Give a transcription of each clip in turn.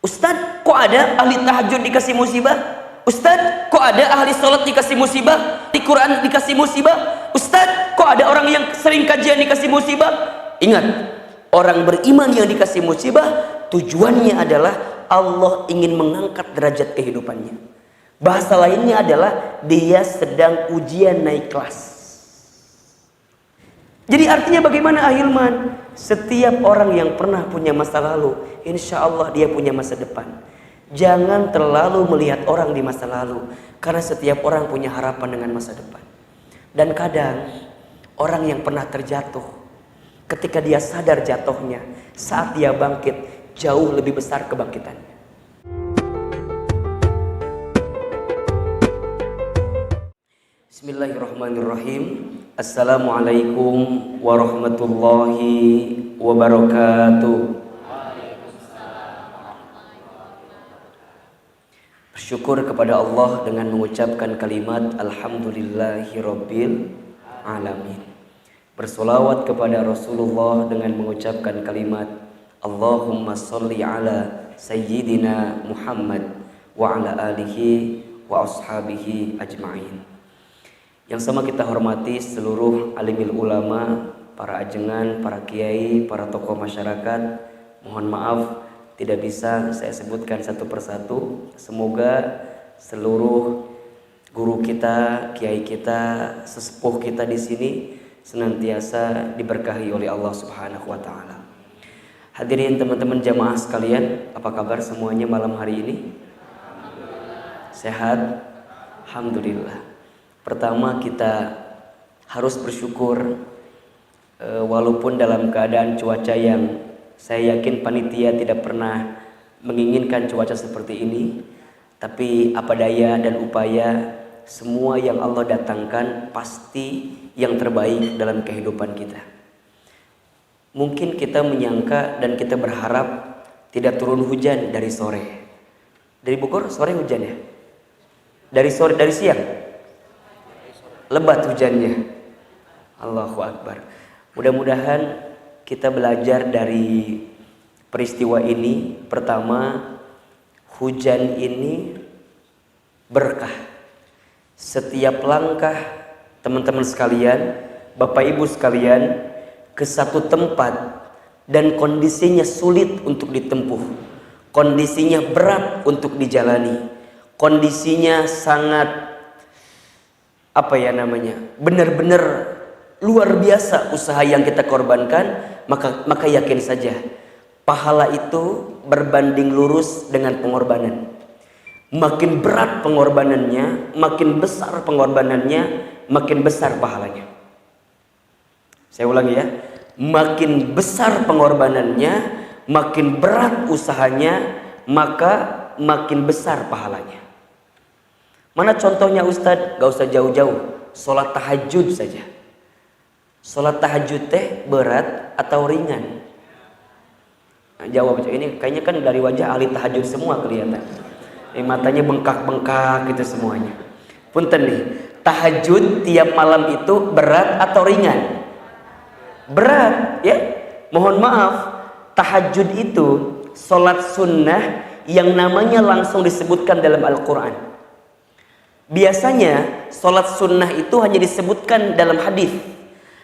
Ustadz, kok ada ahli tahajud dikasih musibah? Ustadz, kok ada ahli sholat dikasih musibah? Di Quran dikasih musibah? Ustadz, kok ada orang yang sering kajian dikasih musibah? Ingat, orang beriman yang dikasih musibah tujuannya adalah Allah ingin mengangkat derajat kehidupannya. Bahasa lainnya adalah dia sedang ujian naik kelas. Jadi artinya bagaimana ahilman? Setiap orang yang pernah punya masa lalu, insya Allah dia punya masa depan. Jangan terlalu melihat orang di masa lalu, karena setiap orang punya harapan dengan masa depan. Dan kadang orang yang pernah terjatuh, ketika dia sadar jatuhnya, saat dia bangkit jauh lebih besar kebangkitannya. Bismillahirrahmanirrahim. Assalamualaikum warahmatullahi wabarakatuh. Bersyukur kepada Allah dengan mengucapkan kalimat Alhamdulillahirabbil alamin. Bersolawat kepada Rasulullah dengan mengucapkan kalimat Allahumma sholli ala sayyidina Muhammad wa ala alihi wa ashabihi ajma'in. Yang sama kita hormati seluruh alimil ulama, para ajengan, para kiai, para tokoh masyarakat. Mohon maaf tidak bisa saya sebutkan satu persatu. Semoga seluruh guru kita, kiai kita, sesepuh kita di sini senantiasa diberkahi oleh Allah Subhanahu wa taala. Hadirin teman-teman jamaah sekalian, apa kabar semuanya malam hari ini? Sehat? Alhamdulillah. Pertama kita harus bersyukur walaupun dalam keadaan cuaca yang saya yakin panitia tidak pernah menginginkan cuaca seperti ini, tapi apa daya dan upaya, semua yang Allah datangkan pasti yang terbaik dalam kehidupan kita. Mungkin kita menyangka dan kita berharap tidak turun hujan dari sore. Dari Bogor sore hujan ya? Dari siang lebat hujannya. Allahu Akbar. Mudah-mudahan kita belajar dari peristiwa ini. Pertama, hujan ini berkah. Setiap langkah teman-teman sekalian, Bapak Ibu sekalian, ke satu tempat dan kondisinya sulit untuk ditempuh, kondisinya berat untuk dijalani, kondisinya sangat benar-benar luar biasa usaha yang kita korbankan, maka yakin saja pahala itu berbanding lurus dengan pengorbanan. Makin berat pengorbanannya, makin besar pengorbanannya, makin besar pahalanya. Saya ulangi ya, makin besar pengorbanannya, makin berat usahanya, maka makin besar pahalanya. Mana contohnya Ustadz? Gak usah jauh-jauh, sholat tahajud saja. Sholat tahajud teh berat atau ringan? Nah, jawab ini kayaknya kan dari wajah ahli tahajud semua kelihatan. Matanya bengkak-bengkak gitu semuanya. Punten nih, tahajud tiap malam itu berat atau ringan? Berat ya. Mohon maaf, tahajud itu sholat sunnah yang namanya langsung disebutkan dalam Al-Quran. Biasanya sholat sunnah itu hanya disebutkan dalam hadis,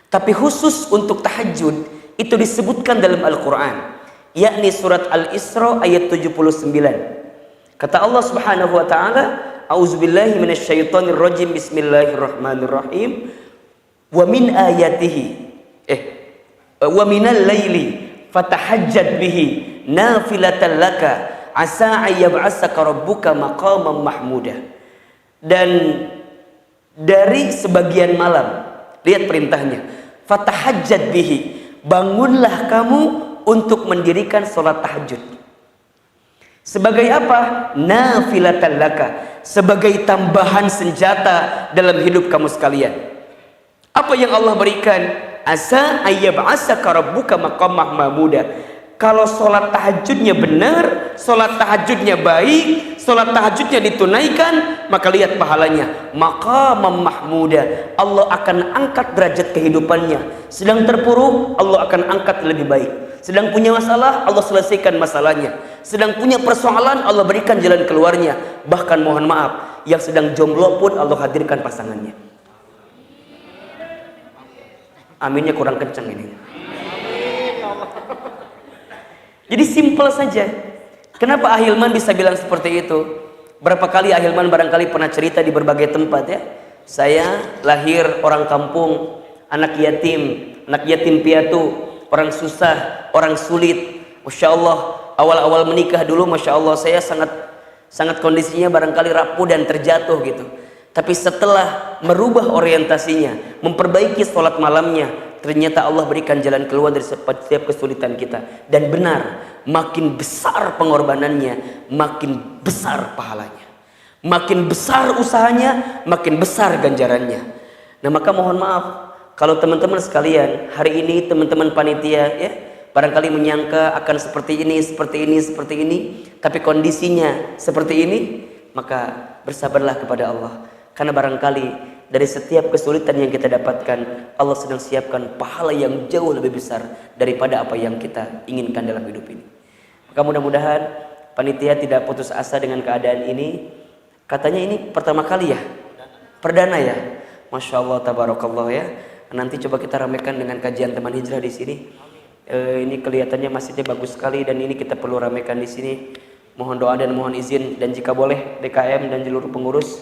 tapi khusus untuk tahajud itu disebutkan dalam Al-Quran, yakni surat Al-Isra ayat 79. Kata Allah Subhanahu wa taala, A'udzubillahi minasyaitonir rajim, bismillahirrahmanirrahim. Wa min ayatihi wa minal laili fatahajjad bihi nafilatan laka asa ayyab'asaka rabbuka maqaman mahmuda. Dan dari sebagian malam, lihat perintahnya, fatahajjad bihi, bangunlah kamu untuk mendirikan sholat tahajud. Sebagai apa? Nafilatan laka, sebagai tambahan senjata dalam hidup kamu sekalian. Apa yang Allah berikan? Asa ayyab'asaka rabbuka maqaman mahmuda. Kalau sholat tahajudnya benar, sholat tahajudnya baik, sholat tahajudnya ditunaikan, maka lihat pahalanya. Maqaman mahmuda, Allah akan angkat derajat kehidupannya. Sedang terpuruk, Allah akan angkat lebih baik. Sedang punya masalah, Allah selesaikan masalahnya. Sedang punya persoalan, Allah berikan jalan keluarnya. Bahkan mohon maaf, yang sedang jomblo pun Allah hadirkan pasangannya. Aminnya kurang kencang ini. Jadi simpel saja. Kenapa Ahilman bisa bilang seperti itu? Berapa kali Ahilman barangkali pernah cerita di berbagai tempat ya. Saya lahir orang kampung, anak yatim piatu, orang susah, orang sulit. Masya Allah, awal-awal menikah dulu, Masya Allah, saya sangat kondisinya barangkali rapuh dan terjatuh gitu. Tapi setelah merubah orientasinya, memperbaiki sholat malamnya, ternyata Allah berikan jalan keluar dari setiap kesulitan kita. Dan benar, makin besar pengorbanannya, makin besar pahalanya. Makin besar usahanya, makin besar ganjarannya. Nah maka mohon maaf, kalau teman-teman sekalian, hari ini teman-teman panitia ya, barangkali menyangka akan seperti ini, tapi kondisinya seperti ini, maka bersabarlah kepada Allah. Karena barangkali dari setiap kesulitan yang kita dapatkan, Allah sedang siapkan pahala yang jauh lebih besar daripada apa yang kita inginkan dalam hidup ini. Maka mudah-mudahan panitia tidak putus asa dengan keadaan ini. Katanya ini pertama kali ya, perdana ya, Masya Allah, tabarakallah ya. Nanti coba kita ramekan dengan kajian teman hijrah di sini. Ini kelihatannya masjidnya bagus sekali dan ini kita perlu ramekan di sini. Mohon doa dan mohon izin, dan jika boleh DKM dan seluruh pengurus,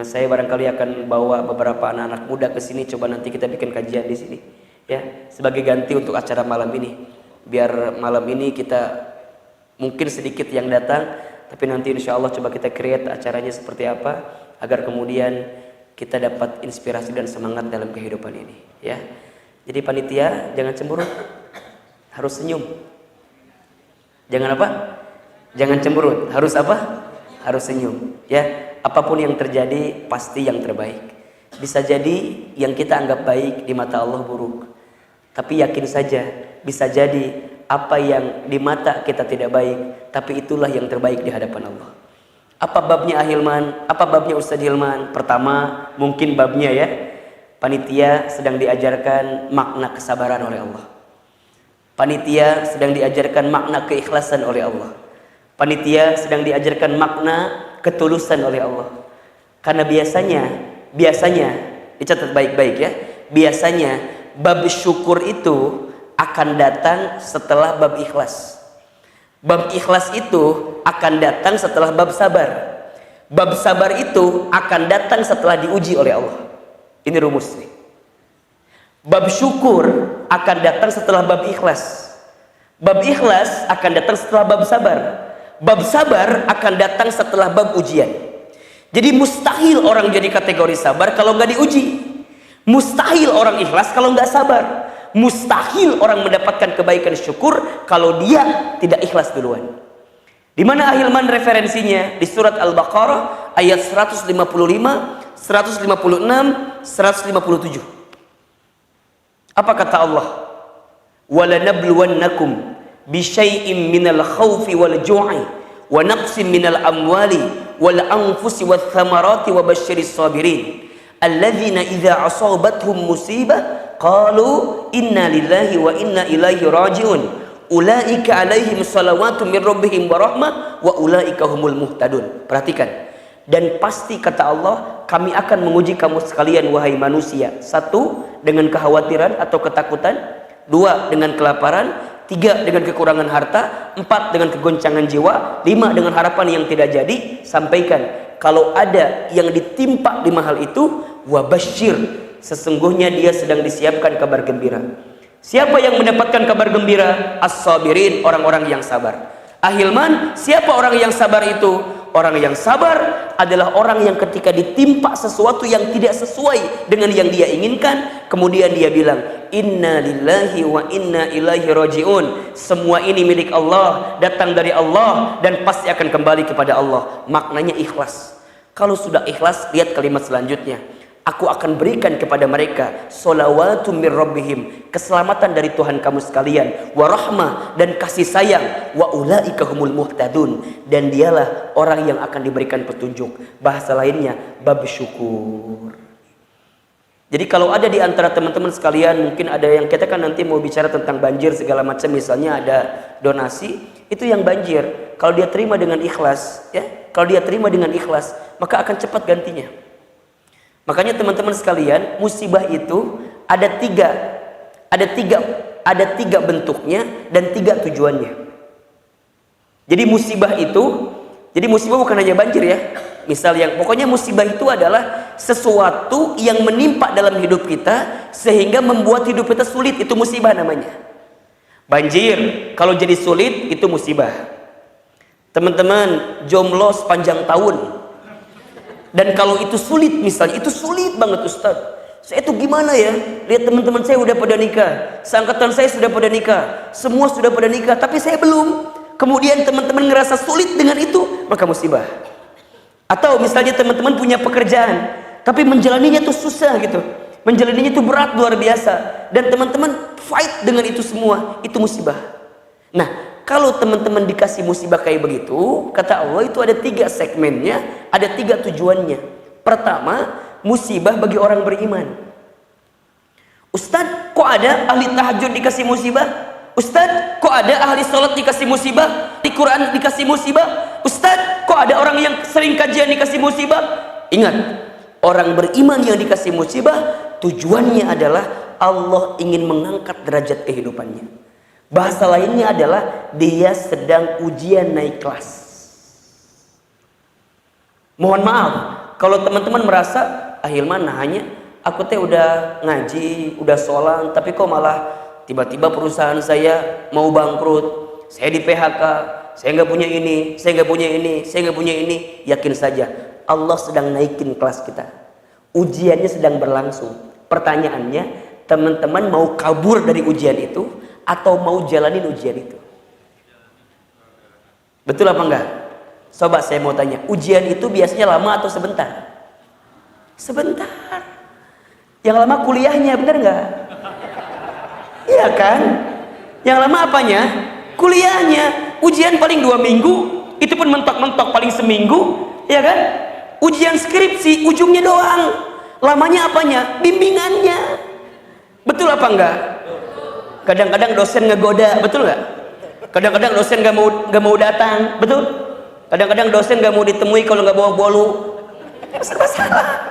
saya barangkali akan bawa beberapa anak-anak muda ke sini. Coba nanti kita bikin kajian di sini, ya, sebagai ganti untuk acara malam ini. Biar malam ini kita mungkin sedikit yang datang. Tapi nanti insya Allah coba kita create acaranya seperti apa, agar kemudian kita dapat inspirasi dan semangat dalam kehidupan ini ya. Jadi panitia jangan cemburu, harus senyum. Jangan apa? Jangan cemberut, harus apa? Harus senyum ya. Apapun yang terjadi pasti yang terbaik. Bisa jadi yang kita anggap baik di mata Allah buruk, tapi yakin saja bisa jadi apa yang di mata kita tidak baik, tapi itulah yang terbaik di hadapan Allah. Apa babnya Ahilman? Apa babnya Ustadz Hilman? Pertama, mungkin babnya ya, panitia sedang diajarkan makna kesabaran oleh Allah. Panitia sedang diajarkan makna keikhlasan oleh Allah. Panitia sedang diajarkan makna ketulusan oleh Allah. Karena biasanya dicatat baik-baik ya, biasanya bab syukur itu akan datang setelah bab ikhlas. Bab ikhlas itu akan datang setelah bab sabar. Bab sabar itu akan datang setelah diuji oleh Allah. Ini rumus nih. Bab syukur akan datang setelah bab ikhlas. Bab ikhlas akan datang setelah bab sabar. Bab sabar akan datang setelah bab ujian. Jadi mustahil orang jadi kategori sabar kalau nggak diuji. Mustahil orang ikhlas kalau nggak sabar. Mustahil orang mendapatkan kebaikan syukur kalau dia tidak ikhlas duluan. Di mana Ahilman referensinya? Di surat Al-Baqarah ayat 155, 156, 157. Apa kata Allah? وَلَنَبْلُوَنَّكُمْ بِشَيْءٍ مِّنَ الْخَوْفِ وَالْجُوعِ وَنَقْصٍ مِّنَ الْأَمْوَالِ وَالْأَنفُسِ وَالثَّمَرَاتِ وَبَشِّرِ الصَّابِرِينَ الَّذِينَ إِذَا أَصَابَتْهُمْ مُصِيبَةٌ qalu inna lillahi wa inna ilaihi rajiun ulaika alaihim salawatu min rabbihim wa rahmah wa ulaika humul muhtadun. Perhatikan. Dan pasti kata Allah, kami akan menguji kamu sekalian wahai manusia. 1 dengan kekhawatiran atau ketakutan, 2 dengan kelaparan, 3 dengan kekurangan harta, 4 dengan kegoncangan jiwa, 5 dengan harapan yang tidak jadi. Sampaikan kalau ada yang ditimpa 5 hal itu, wabasyir, sesungguhnya dia sedang disiapkan kabar gembira. Siapa yang mendapatkan kabar gembira? As-sabirin, orang-orang yang sabar. Ahilman, siapa orang yang sabar itu? Orang yang sabar adalah orang yang ketika ditimpa sesuatu yang tidak sesuai dengan yang dia inginkan, kemudian dia bilang, inna lillahi wa inna ilaihi rajiun. Semua ini milik Allah, datang dari Allah, dan pasti akan kembali kepada Allah. Maknanya ikhlas. Kalau sudah ikhlas, lihat kalimat selanjutnya. Aku akan berikan kepada mereka sholawatu mir rabbihim, keselamatan dari Tuhan kamu sekalian, wa rahmah, dan kasih sayang, wa ulaika humul muhtadun, dan dialah orang yang akan diberikan petunjuk. Bahasa lainnya bab syukur. Jadi kalau ada di antara teman-teman sekalian, mungkin ada yang kita kan nanti mau bicara tentang banjir segala macam, misalnya ada donasi, itu yang banjir. Kalau dia terima dengan ikhlas, ya, kalau dia terima dengan ikhlas, maka akan cepat gantinya. Makanya teman-teman sekalian, musibah itu ada tiga bentuknya dan 3 tujuannya. Jadi musibah bukan hanya banjir ya. Misal pokoknya musibah itu adalah sesuatu yang menimpa dalam hidup kita sehingga membuat hidup kita sulit, itu musibah namanya. Banjir kalau jadi sulit itu musibah. Teman-teman jomblo sepanjang tahun, dan kalau itu sulit, misalnya itu sulit banget Ustaz, saya itu gimana ya, lihat teman-teman saya udah pada nikah, seangkatan saya sudah pada nikah, semua sudah pada nikah, tapi saya belum. Kemudian teman-teman ngerasa sulit dengan itu, maka musibah. Atau misalnya teman-teman punya pekerjaan, tapi menjalaninya tuh susah gitu, menjalaninya tuh berat luar biasa, dan teman-teman fight dengan itu semua, itu musibah. Nah, kalau teman-teman dikasih musibah kayak begitu, kata Allah itu ada 3 segmennya, ada 3 tujuannya. Pertama, musibah bagi orang beriman. Ustadz, kok ada ahli tahajud dikasih musibah? Ustadz, kok ada ahli sholat dikasih musibah? Di Quran dikasih musibah? Ustadz, kok ada orang yang sering kajian dikasih musibah? Ingat, orang beriman yang dikasih musibah, tujuannya adalah Allah ingin mengangkat derajat kehidupannya. Bahasa lainnya adalah dia sedang ujian naik kelas. Mohon maaf kalau teman-teman merasa, Hilman hanya aku teh udah ngaji, udah sholat, tapi kok malah tiba-tiba perusahaan saya mau bangkrut, saya di PHK, saya nggak punya ini, saya nggak punya ini, saya nggak punya ini. Yakin saja Allah sedang naikin kelas kita, ujiannya sedang berlangsung. Pertanyaannya, teman-teman mau kabur dari ujian itu atau mau jalanin ujian itu? Betul apa enggak? Coba saya mau tanya, ujian itu biasanya lama atau sebentar? Sebentar. Yang lama kuliahnya, bener enggak? Iya kan? Yang lama apanya? Kuliahnya. Ujian paling 2 minggu, itu pun mentok-mentok paling seminggu, ya kan? Ujian skripsi ujungnya doang. Lamanya apanya? Bimbingannya. Betul apa enggak? Kadang-kadang dosen ngegoda, betul nggak? Kadang-kadang dosen nggak mau datang, betul? Kadang-kadang dosen nggak mau ditemui kalau nggak bawa bolu. Masalah.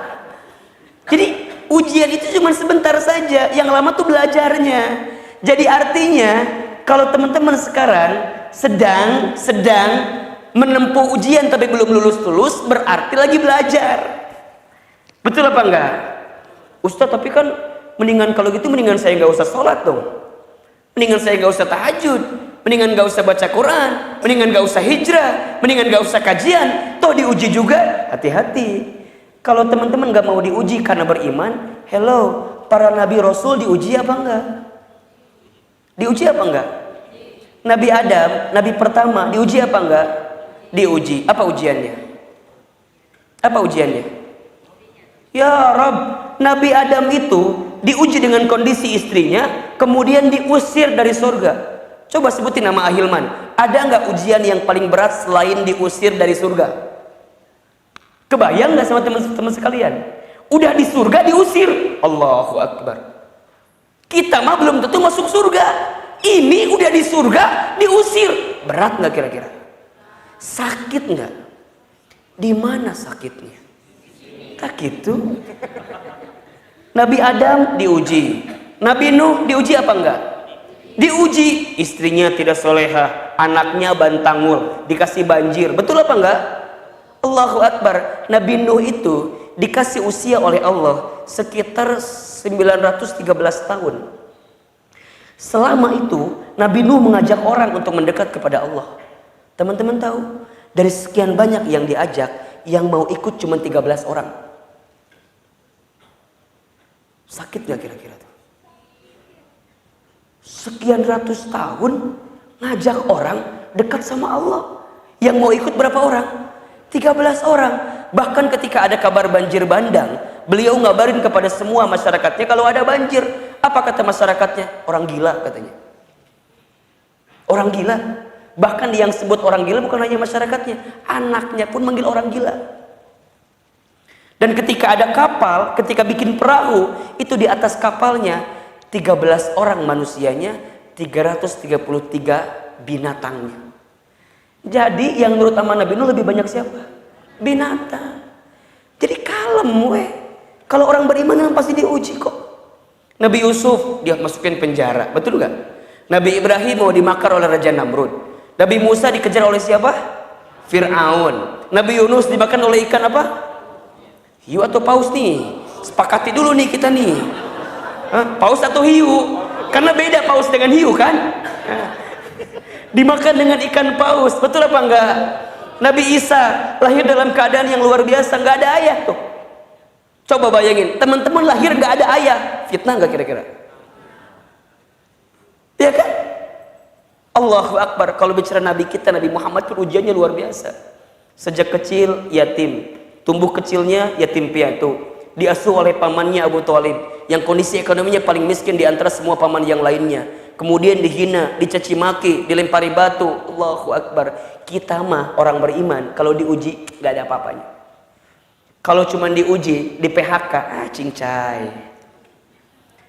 Jadi ujian itu cuma sebentar saja, yang lama tuh belajarnya. Jadi artinya kalau teman-teman sekarang sedang menempuh ujian tapi belum lulus, berarti lagi belajar. Betul apa enggak? Ustaz, tapi kan mendingan kalau gitu mendingan saya nggak usah sholat dong. Mendingan saya nggak usah tahajud, mendingan nggak usah baca Quran, mendingan nggak usah hijrah, mendingan nggak usah kajian. Toh diuji juga, hati-hati. Kalau teman-teman nggak mau diuji karena beriman, hello, para nabi rasul diuji apa enggak? Diuji apa enggak? Nabi Adam, nabi pertama, diuji apa enggak? Diuji. Apa ujiannya? Apa ujiannya? Ya Rabb, Nabi Adam itu diuji dengan kondisi istrinya, kemudian diusir dari surga. Coba sebutin nama Ahilman. Ada nggak ujian yang paling berat selain diusir dari surga? Kebayang nggak sama teman-teman sekalian? Udah di surga diusir. Allahu Akbar. Kita mah belum tentu masuk surga. Ini udah di surga diusir. Berat nggak kira-kira? Sakit nggak? Di mana sakitnya? Tak gitu. Nabi Adam diuji, Nabi Nuh diuji apa enggak? Diuji, istrinya tidak soleha, anaknya bantangul, dikasih banjir, betul apa enggak? Allahu Akbar. Nabi Nuh itu dikasih usia oleh Allah sekitar 913 tahun. Selama itu Nabi Nuh mengajak orang untuk mendekat kepada Allah. Teman-teman tahu, dari sekian banyak yang diajak, yang mau ikut cuma 13 orang. Sakit gak kira-kira tuh? Sekian ratus tahun ngajak orang dekat sama Allah. Yang mau ikut berapa orang? 13 orang. Bahkan ketika ada kabar banjir bandang, beliau ngabarin kepada semua masyarakatnya kalau ada banjir. Apa kata masyarakatnya? Orang gila katanya. Orang gila. Bahkan yang sebut orang gila bukan hanya masyarakatnya, anaknya pun manggil orang gila. Dan ketika ada kapal, ketika bikin perahu, itu di atas kapalnya 13 orang manusianya, 333 binatangnya. Jadi yang menurut aman Nabi Nuh lebih banyak siapa? Binatang. Jadi kalem weh. Kalau orang beriman memang pasti diuji kok. Nabi Yusuf dia masukin penjara, betul nggak? Nabi Ibrahim mau dimakar oleh Raja Namrud. Nabi Musa dikejar oleh siapa? Fir'aun. Nabi Yunus dimakan oleh ikan apa? Hiu atau paus nih? Sepakati dulu nih kita nih. Hah? Paus atau hiu? Karena beda paus dengan hiu kan? Dimakan dengan ikan paus, betul apa enggak? Nabi Isa lahir dalam keadaan yang luar biasa, nggak ada ayah tuh. Coba bayangin, teman-teman lahir nggak ada ayah, fitnah nggak kira-kira? Ya kan? Allahu Akbar. Kalau bicara Nabi kita, Nabi Muhammad pun ujiannya luar biasa. Sejak kecil yatim, tumbuh kecilnya yatim piatu, diasuh oleh pamannya Abu Thalib, yang kondisi ekonominya paling miskin di antara semua paman yang lainnya. Kemudian dihina, dicaci maki, dilempari batu. Allahu Akbar. Kita mah orang beriman, kalau diuji nggak ada apa-apanya. Kalau cuma diuji, di PHK, cincai.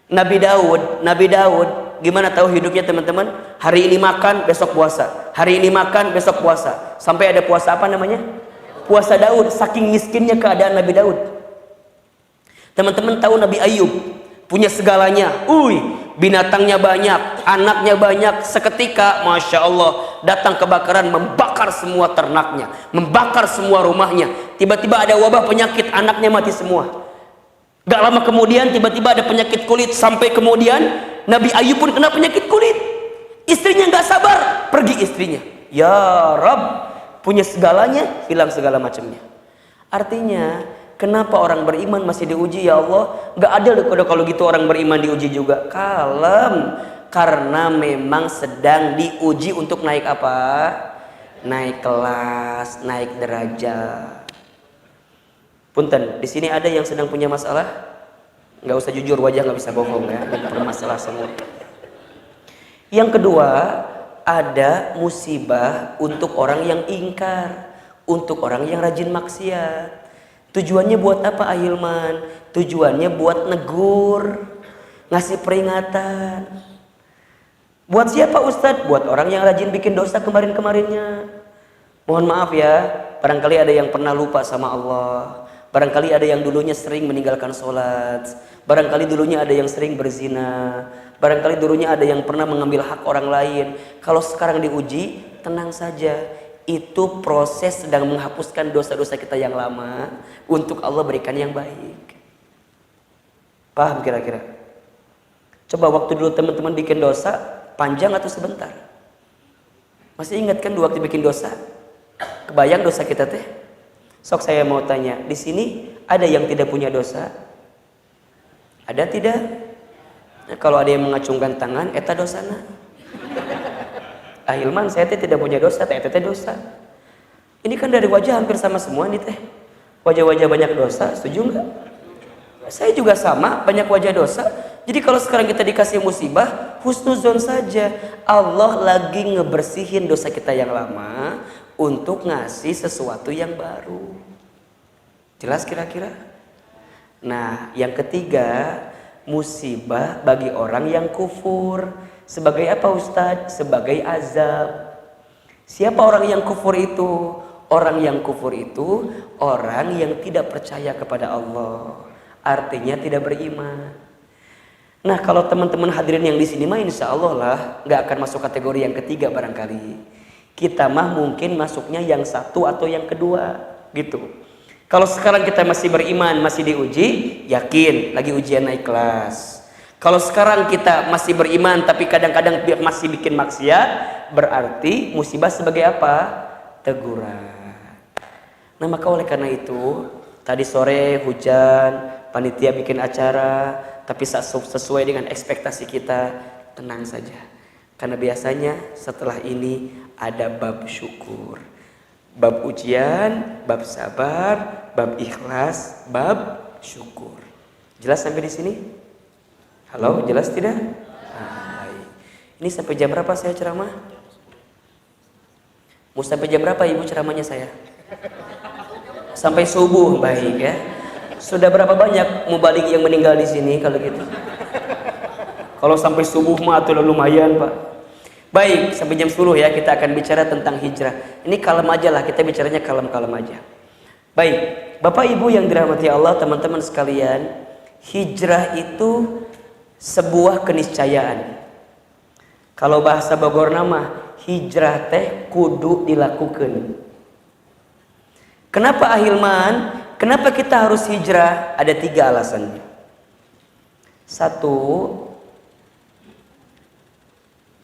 Nabi Daud, gimana tahu hidupnya teman-teman? Hari ini makan, besok puasa. Hari ini makan, besok puasa. Sampai ada puasa apa namanya? Puasa Daud. Saking miskinnya keadaan Nabi Daud. Teman-teman tahu Nabi Ayub punya segalanya. Binatangnya banyak, anaknya banyak. Seketika, Masya Allah, datang kebakaran membakar semua ternaknya, membakar semua rumahnya. Tiba-tiba ada wabah penyakit, anaknya mati semua. Gak lama kemudian tiba-tiba ada penyakit kulit. Sampai kemudian Nabi Ayub pun kena penyakit kulit. Istrinya gak sabar, pergi istrinya. Ya Rabb, punya segalanya, hilang segala macamnya. Artinya, kenapa orang beriman masih diuji ya Allah? Gak adil kalau gitu orang beriman diuji juga. Kalem. Karena memang sedang diuji untuk naik apa? Naik kelas, naik derajat. Punten, di sini ada yang sedang punya masalah? Nggak usah jujur, wajah nggak bisa bohong ya. Bermasalah semua. Yang kedua, ada musibah untuk orang yang ingkar, untuk orang yang rajin maksiat. Tujuannya buat apa Ahilman? Tujuannya buat negur, ngasih peringatan. Buat siapa Ustadz? Buat orang yang rajin bikin dosa kemarin-kemarinnya. Mohon maaf ya, barangkali ada yang pernah lupa sama Allah. Barangkali ada yang dulunya sering meninggalkan sholat. Barangkali dulunya ada yang sering berzina. Barangkali dulunya ada yang pernah mengambil hak orang lain. Kalau sekarang diuji, tenang saja. Itu proses sedang menghapuskan dosa-dosa kita yang lama untuk Allah berikan yang baik. Paham kira-kira? Coba waktu dulu teman-teman bikin dosa, panjang atau sebentar? Masih ingat kan waktu bikin dosa? Kebayang dosa kita teh? Sok saya mau tanya, di sini ada yang tidak punya dosa? Ada tidak? Nah, kalau ada yang mengacungkan tangan, eta dosana. Ahilman, saya teh tidak punya dosa, teh dosa. Ini kan dari wajah hampir sama semua nih teh. Wajah-wajah banyak dosa, setuju nggak? Saya juga sama, banyak wajah dosa. Jadi kalau sekarang kita dikasih musibah, husnuzon saja. Allah lagi ngebersihin dosa kita yang lama untuk ngasih sesuatu yang baru. Jelas kira-kira? Nah, yang ketiga, musibah bagi orang yang kufur. Sebagai apa Ustadz? Sebagai azab. Siapa orang yang kufur itu? Orang yang kufur itu orang yang tidak percaya kepada Allah. Artinya tidak beriman. Nah, kalau teman-teman hadirin yang di sini mah insya Allah lah nggak akan masuk kategori yang ketiga barangkali. Kita mah mungkin masuknya yang satu atau yang kedua gitu. Kalau sekarang kita masih beriman, masih diuji, yakin lagi ujian naik kelas. Kalau sekarang kita masih beriman tapi kadang-kadang masih bikin maksiat, berarti musibah sebagai apa? Teguran. Nah, maka oleh karena itu, tadi sore hujan, panitia bikin acara, tapi sesuai dengan ekspektasi kita, tenang saja. Karena biasanya setelah ini ada bab syukur, bab ujian, bab sabar, bab ikhlas, bab syukur. Jelas sampai di sini? Halo, jelas tidak? Nah, ini sampai jam berapa saya ceramah? Mau sampai jam berapa ibu ceramahnya saya? Sampai subuh, baik ya. Sudah berapa banyak mubalik yang meninggal di sini kalau gitu? Kalau sampai subuh mah tuh lumayan, Pak. Baik, sampai jam 10 ya kita akan bicara tentang hijrah. Ini kalem aja lah, kita bicaranya kalem-kalem aja. Baik, Bapak Ibu yang dirahmati Allah, teman-teman sekalian, hijrah itu sebuah keniscayaan. Kalau bahasa Bogor nama, hijrah teh kudu dilakukan. Kenapa Ahilman? Kenapa kita harus hijrah? Ada 3 alasannya. 1,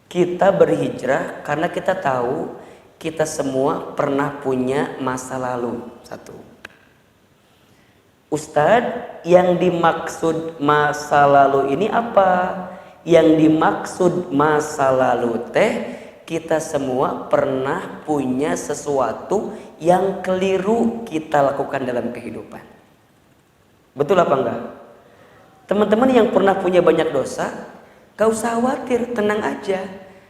kita berhijrah karena kita tahu kita semua pernah punya masa lalu. 1. Ustadz, yang dimaksud masa lalu ini apa? Yang dimaksud masa lalu teh, kita semua pernah punya sesuatu yang keliru kita lakukan dalam kehidupan. Betul apa enggak? Teman-teman yang pernah punya banyak dosa, gak usah khawatir, tenang aja.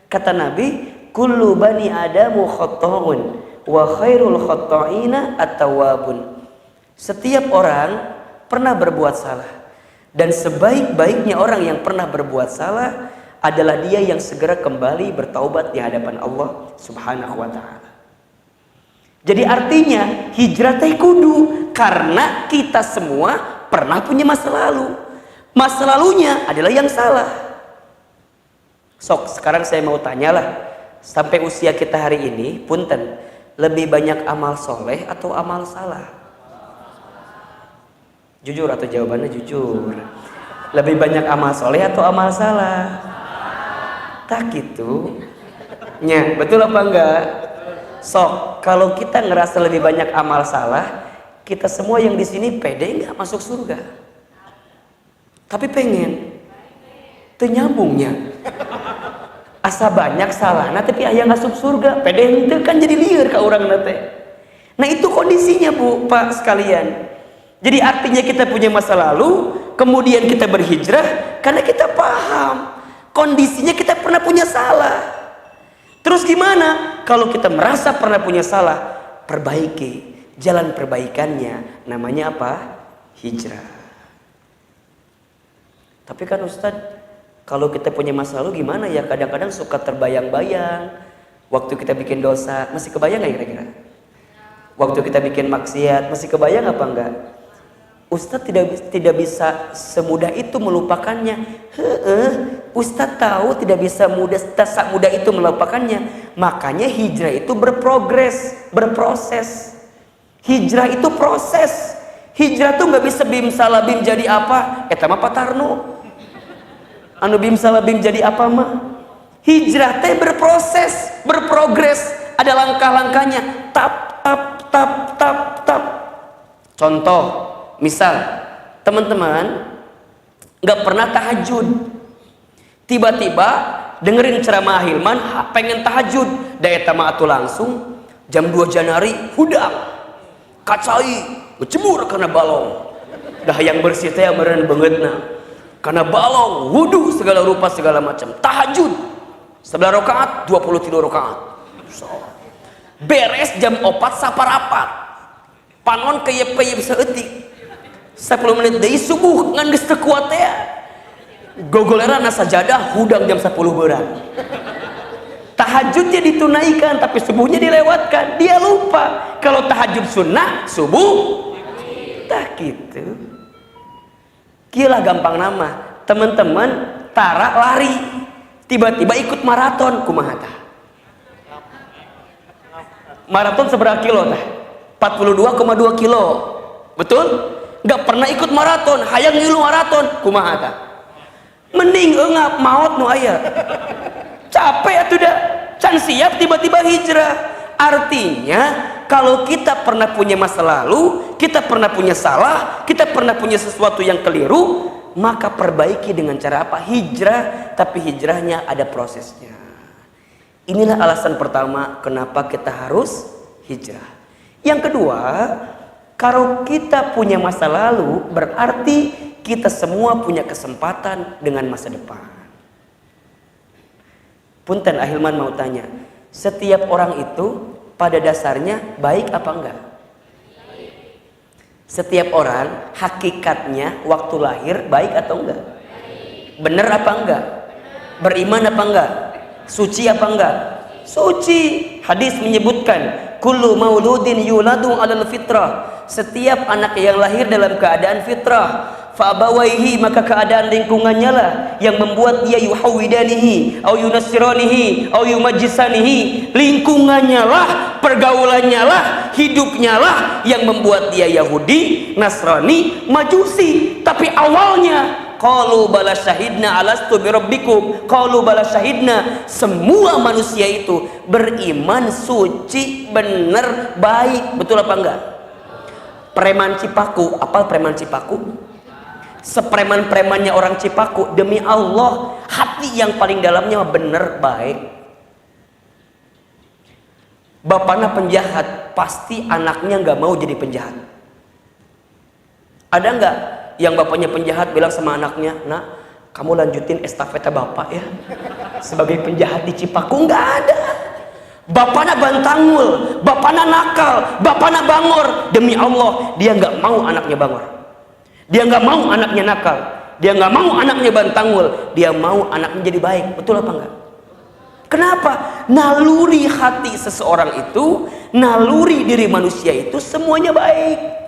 Kata Nabi, kullu bani adamu khatta'un wa khairul khatta'ina at-tawwabun. Setiap orang pernah berbuat salah, dan sebaik-baiknya orang yang pernah berbuat salah adalah dia yang segera kembali bertaubat di hadapan Allah Subhanahu wa ta'ala. Jadi artinya hijrah teh kudu karena kita semua pernah punya masa lalu. Masa lalunya adalah yang salah. Sok, sekarang saya mau tanyalah, sampai usia kita hari ini, punten, lebih banyak amal soleh atau amal salah? Jujur atau jawabannya jujur? Lebih banyak amal soleh atau amal salah? Tak gitu. Nya, betul apa enggak? Sok, kalau kita ngerasa lebih banyak amal salah, kita semua yang di sini pede nggak masuk surga? Tapi pengen, ternyambungnya. Asa banyak salah, nah tapi ayah masuk surga, pede itu kan jadi liar ke orang nate. Nah itu kondisinya Bu, Pak sekalian. Jadi artinya kita punya masa lalu, kemudian kita berhijrah karena kita paham kondisinya kita pernah punya salah. Terus gimana? Kalau kita merasa pernah punya salah, perbaiki. Jalan perbaikannya namanya apa? Hijrah. Tapi kan Ustadz, kalau kita punya masa lalu gimana ya? Kadang-kadang suka terbayang-bayang. Waktu kita bikin dosa, masih kebayang gak kira-kira? Waktu kita bikin maksiat, masih kebayang apa enggak? Ustadz tidak bisa semudah itu melupakannya. Ustadz tahu tidak bisa mudah itu melupakannya. Makanya hijrah itu berproses. Hijrah itu proses. Hijrah tuh nggak bisa bim salah bim jadi apa? Eta mah patarno. Anu bim salah bim jadi apa mah? Hijrah teh berproses, berprogres. Ada langkah-langkahnya. Tap. Contoh. Misal, teman-teman gak pernah tahajud, tiba-tiba dengerin ceramah Hilman, pengen tahajud, daya tamatu langsung jam 2 Januari, hudang, kacai, ngecebur karena balong, dah yang bersih teh meureun beungeutna, karena balong, wudu segala rupa segala macam, tahajud, 11 rakaat, 23 rakaat, beres jam 4 saparapat, panon keyep-keyep seeutik. 10 menit dari subuh ngan geus teu kuat teh. Gogolera na sajadah hudang jam 10 beurang. Tahajudnya ditunaikan tapi subuhnya dilewatkan. Dia lupa kalau tahajud sunnah subuh tak gitu. Kieulah gampang nama. Teman-teman tara lari tiba-tiba ikut maraton kumaha tah? Maraton seberapa kilo tah? 42,2 kilo. Betul? Gak pernah ikut maraton, hayang ngilu maraton, kumaha tah? Mending eungap maot nu aya. Capek atuh da, can siap tiba-tiba hijrah. Artinya, kalau kita pernah punya masa lalu, kita pernah punya salah, kita pernah punya sesuatu yang keliru, maka perbaiki dengan cara apa? Hijrah, tapi hijrahnya ada prosesnya. Inilah alasan pertama kenapa kita harus hijrah. Yang kedua, kalau kita punya masa lalu, berarti kita semua punya kesempatan dengan masa depan. Punten Ahilman mau tanya, setiap orang itu pada dasarnya baik apa enggak? Setiap orang hakikatnya waktu lahir baik atau enggak? Bener apa enggak? Beriman apa enggak? Suci apa enggak? Suci. Hadis menyebutkan, kullu mauludin yuladu 'alal fitrah. Setiap anak yang lahir dalam keadaan fitrah, fa abawaihi, maka keadaan lingkungannya lah yang membuat dia yuhawidanihi au yunassiranihi au yumajjisanihi. Lingkungannya lah, pergaulannya lah, hidupnya lah yang membuat dia Yahudi, Nasrani, Majusi. Tapi awalnya qalu bala syahidna alastu birabbikum, qalu bala syahidna. Semua manusia itu beriman, suci, benar, baik. Betul apa enggak? Preman Cipaku, apa preman Cipaku? Sepreman-premannya orang Cipaku, demi Allah hati yang paling dalamnya benar, baik. Bapaknya penjahat, pasti anaknya nggak mau jadi penjahat. Ada nggak yang bapaknya penjahat bilang sama anaknya, nak, kamu lanjutin estafeta bapak ya sebagai penjahat di Cipaku? Nggak ada. Bapaknya bantangul, bapaknya nakal, bapaknya bangor. Demi Allah dia nggak mau anaknya bangor, dia nggak mau anaknya nakal, dia nggak mau anaknya bantangul, dia mau anaknya jadi baik. Betul apa enggak? Kenapa? Naluri hati seseorang itu, naluri diri manusia itu semuanya baik.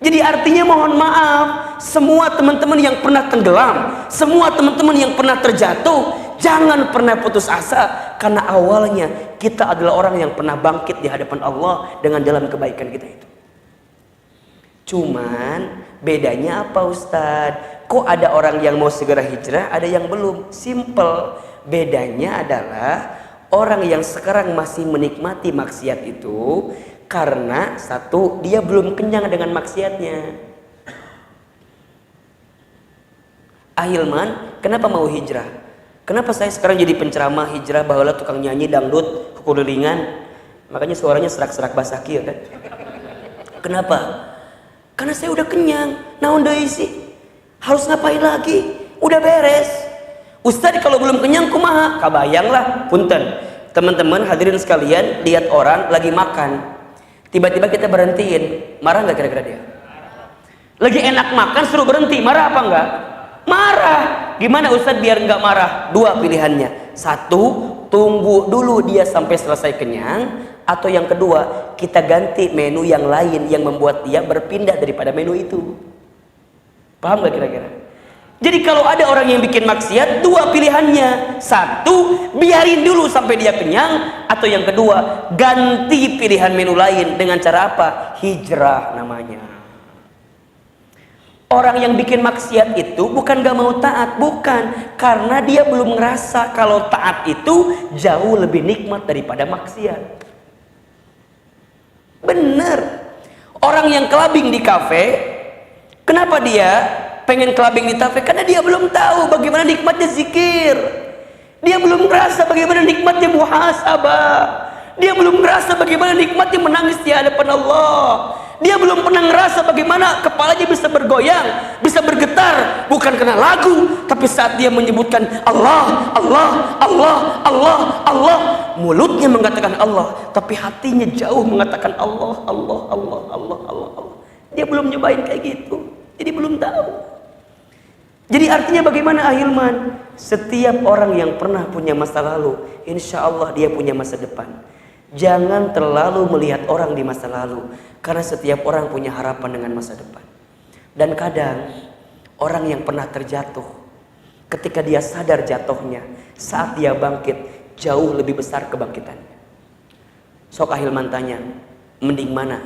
Jadi artinya mohon maaf, semua teman-teman yang pernah tenggelam, semua teman-teman yang pernah terjatuh, jangan pernah putus asa, karena awalnya kita adalah orang yang pernah bangkit di hadapan Allah dengan dalam kebaikan kita itu. Cuman bedanya apa Ustadz? Kok ada orang yang mau segera hijrah, ada yang belum? Simple. Bedanya adalah orang yang sekarang masih menikmati maksiat itu karena satu, dia belum kenyang dengan maksiatnya. Ahilman, kenapa mau hijrah? Kenapa saya sekarang jadi penceramah hijrah, baheula tukang nyanyi dangdut, kukulilingan, makanya suaranya serak-serak basah kieu kan? Kenapa? Karena saya udah kenyang. Naon deui sih? Harus ngapain lagi? Udah beres. Ustaz kalau belum kenyang kumaha? Kabayang lah, punten. Teman-teman hadirin sekalian, lihat orang lagi makan, tiba-tiba kita berhentiin, marah nggak kira-kira dia? Lagi enak makan suruh berhenti, marah apa enggak? Marah. Gimana Ustaz biar nggak marah? Dua pilihannya. Satu, tunggu dulu dia sampai selesai kenyang. Atau yang kedua, kita ganti menu yang lain yang membuat dia berpindah daripada menu itu. Paham nggak kira-kira? Jadi kalau ada orang yang bikin maksiat, dua pilihannya. Satu, biarin dulu sampai dia kenyang. Atau yang kedua, ganti pilihan menu lain. Dengan cara apa? Hijrah namanya. Orang yang bikin maksiat itu bukan gak mau taat, bukan. Karena dia belum ngerasa kalau taat itu jauh lebih nikmat daripada maksiat. Bener. Orang yang kelabing di kafe, kenapa dia pengen kelabing di kafe? Karena dia belum tahu bagaimana nikmatnya zikir. Dia belum merasa bagaimana nikmatnya muhasabah. Dia belum merasa bagaimana nikmatnya menangis di hadapan Allah. Dia belum pernah ngerasa bagaimana kepalanya bisa bergoyang, bisa bergetar, bukan karena lagu, tapi saat dia menyebutkan Allah, Allah, Allah, Allah, Allah. Mulutnya mengatakan Allah, tapi hatinya jauh mengatakan Allah, Allah, Allah, Allah, Allah, Allah. Dia belum nyobain kayak gitu, jadi belum tahu. Jadi artinya bagaimana Ahilman? Setiap orang yang pernah punya masa lalu, insya Allah dia punya masa depan. Jangan terlalu melihat orang di masa lalu, karena setiap orang punya harapan dengan masa depan. Dan kadang orang yang pernah terjatuh, ketika dia sadar jatuhnya, saat dia bangkit jauh lebih besar kebangkitannya. Sok Ahilman tanya, mending mana?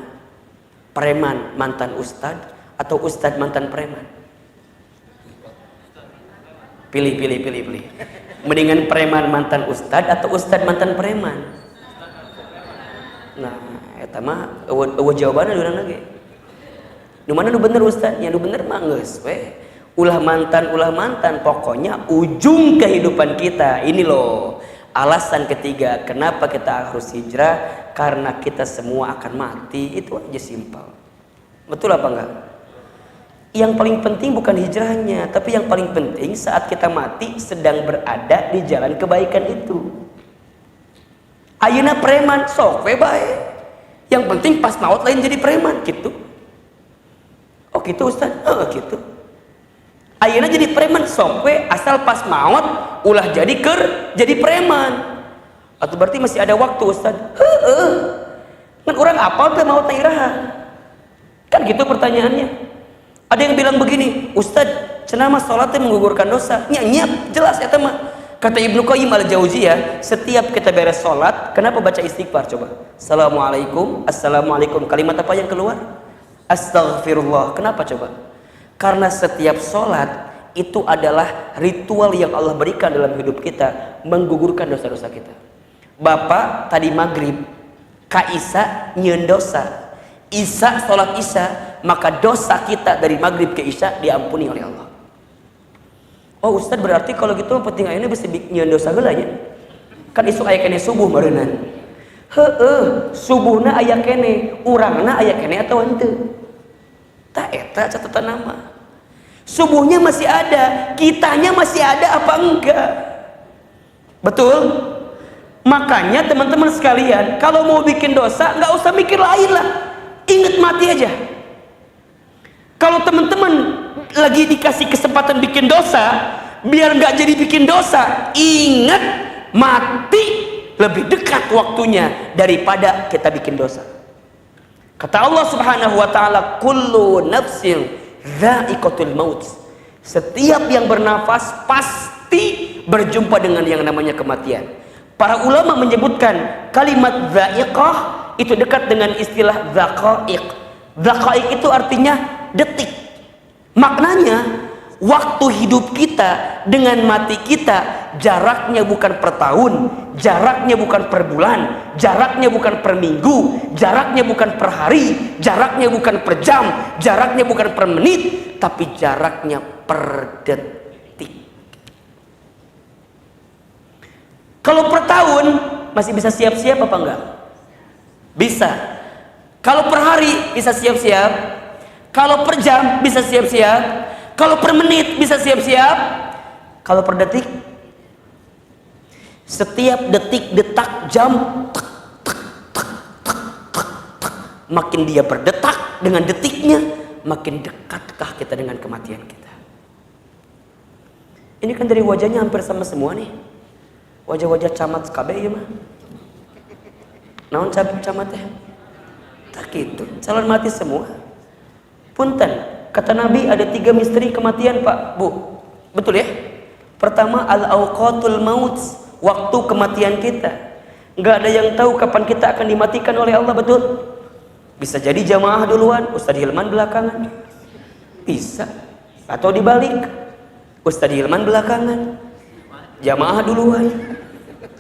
Preman mantan ustad atau ustad mantan preman? Pilih. Mendingan preman mantan ustad atau ustad mantan preman? Nah, eta mah eueuh jawabanna urang lagi. Nu mana nu bener Ustaz? Ya nu bener mah geus we. Ulah mantan, pokoknya ujung kehidupan kita. Ini loh alasan ketiga kenapa kita harus hijrah, karena kita semua akan mati. Itu aja simpel. Betul apa enggak? Yang paling penting bukan hijrahnya, tapi yang paling penting saat kita mati sedang berada di jalan kebaikan itu. Ayeuna preman sok we bae. Yang penting pas maut lain jadi preman gitu. gitu Ustaz? Gitu. Ayeuna jadi preman sok we asal pas maut ulah jadi preman. Atau berarti masih ada waktu Ustaz? Kan orang apal teh maut iraha. Kan gitu pertanyaannya. Ada yang bilang begini, Ustaz, cenah mah salat teh menggugurkan dosa. Nya jelas eta mah. Kata Ibnu Qayyim al-Jauziyah, setiap kita beres salat, kenapa baca istighfar coba? Assalamualaikum. Kalimat apa yang keluar? Astaghfirullah. Kenapa coba? Karena setiap salat itu adalah ritual yang Allah berikan dalam hidup kita, menggugurkan dosa-dosa kita. Bapak tadi maghrib ka isya nyieun dosa. Isya salat isya, maka dosa kita dari maghrib ke isya diampuni oleh Allah. Oh Ustaz, berarti kalau gitu penting ayeuna bisa nyieun dosa heula nya. Kan isu aya kene subuh meureunnan. Subuhna aya kene, urangna aya kene atawa henteu. Tak eta catatan nama. Subuhnya masih ada, kitanya masih ada apa enggak? Betul? Makanya teman-teman sekalian, kalau mau bikin dosa nggak usah mikir lain lah, ingat mati aja. Kalau teman-teman lagi dikasih kesempatan bikin dosa, biar nggak jadi bikin dosa, ingat mati lebih dekat waktunya daripada kita bikin dosa. Kata Allah Subhanahu wa taala, kullu nafsin dha'iqatul maut. Setiap yang bernafas pasti berjumpa dengan yang namanya kematian. Para ulama menyebutkan kalimat dha'iqah itu dekat dengan istilah dhaqaiq. Dhaqaiq itu artinya detik. Maknanya waktu hidup kita dengan mati kita jaraknya bukan per tahun, jaraknya bukan per bulan, jaraknya bukan per minggu, jaraknya bukan per hari, jaraknya bukan per jam, jaraknya bukan per menit, tapi jaraknya per detik. Kalau per tahun masih bisa siap-siap apa enggak? Bisa. Kalau per hari bisa siap-siap. Kalau per jam bisa siap-siap. Kalau per menit bisa siap-siap. Kalau per detik, setiap detik, detak, jam, tak, tak, tak, tak, tak, tak. Makin dia berdetak dengan detiknya, makin dekatkah kita dengan kematian kita. Ini kan dari wajahnya hampir sama semua nih. Wajah-wajah camat KB ya mah. Naon camat ya? Tak gitu, calon mati semua. Punten, kata Nabi ada 3 misteri kematian Pak, Bu. Betul ya? Pertama, al-awqatul maut, waktu kematian kita. Nggak ada yang tahu kapan kita akan dimatikan oleh Allah, betul? Bisa jadi jamaah duluan, Ustadz Hilman belakangan. Bisa. Atau dibalik, Ustadz Hilman belakangan, jamaah duluan.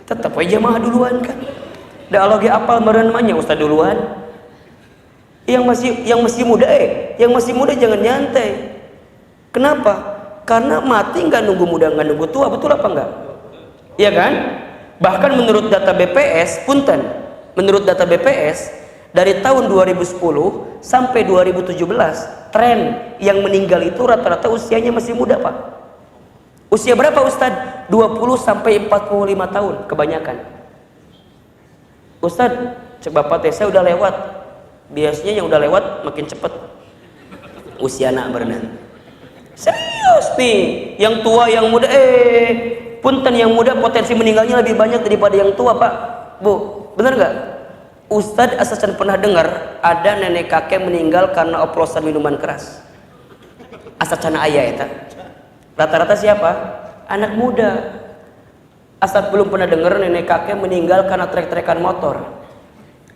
Tetap aja jamaah duluan kan. Da aloge apal meureun mah nya Ustadz duluan. Yang masih muda jangan nyantai. Kenapa? Karena mati nggak nunggu muda, nggak nunggu tua, betul apa enggak? Iya kan? Bahkan menurut data BPS, punten, menurut data BPS dari tahun 2010 sampai 2017 tren yang meninggal itu rata-rata usianya masih muda Pak. Usia berapa Ustadz? 20 sampai 45 tahun kebanyakan. Ustadz, cek bapak teh saya udah lewat. Biasanya yang udah lewat makin cepet usia anak berenang. Serius nih, yang tua yang muda punten yang muda potensi meninggalnya lebih banyak daripada yang tua Pak, Bu, bener nggak? Ustadz asasan pernah dengar ada nenek kakek meninggal karena oplosan minuman keras. Asasan ayah eta. Rata-rata siapa? Anak muda. Asal belum pernah dengar nenek kakek meninggal karena trek-trekan motor.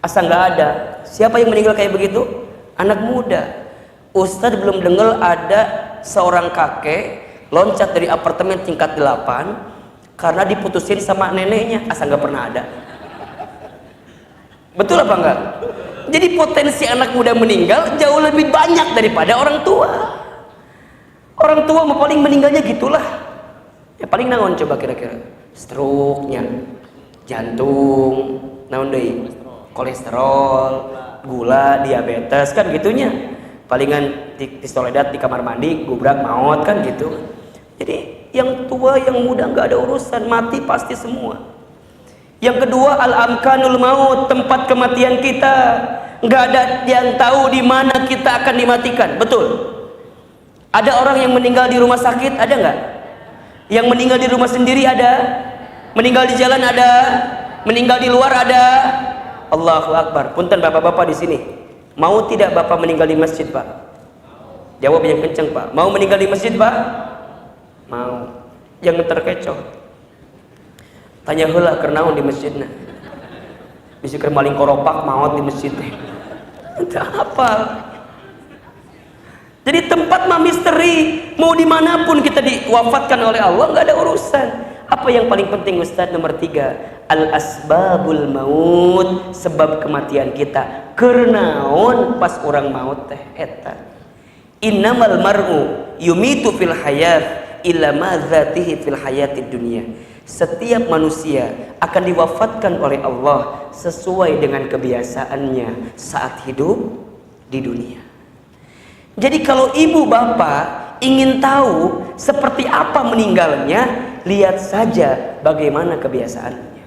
Asal nggak ada. Siapa yang meninggal kayak begitu? Anak muda. Ustadz belum dengar ada seorang kakek loncat dari apartemen tingkat 8 karena diputusin sama neneknya. Asal nggak pernah ada. Betul apa enggak? Jadi potensi anak muda meninggal jauh lebih banyak daripada orang tua. Orang tua mau paling meninggalnya gitulah. Ya paling naon coba kira-kira? Stroke-nya, jantung, naon deui? Kolesterol, gula, diabetes kan gitunya. Palingan di soledad di kamar mandi, gubrak maut kan gitu. Jadi yang tua yang muda nggak ada urusan, mati pasti semua. Yang kedua, al-amkanul maut, tempat kematian kita. Nggak ada yang tahu di mana kita akan dimatikan, betul? Ada orang yang meninggal di rumah sakit, ada nggak? Yang meninggal di rumah sendiri ada? Meninggal di jalan ada? Meninggal di luar ada? Allahu Akbar. Punten bapak-bapak di sini, mau tidak bapak meninggal di masjid, Pak? Jawab yang kencang, Pak. Mau meninggal di masjid, Pak? Mau. Jangan terkecoh. Tanya heula keur naon di masjidna. Bisa keur maling koropak maot di masjid teh. Entah apa. Jadi tempat mah misteri. Mau dimanapun kita diwafatkan oleh Allah, nggak ada urusan. Apa yang paling penting Ustaz? Nomor 3, al-asbabul maut, sebab kematian kita. Kernaon pas orang maut teh eta. Innamal mar'u yumitu fil hayat illa ma dzatihi fil hayatid dunya. Setiap manusia akan diwafatkan oleh Allah sesuai dengan kebiasaannya saat hidup di dunia. Jadi kalau ibu bapak ingin tahu seperti apa meninggalnya, lihat saja bagaimana kebiasaannya.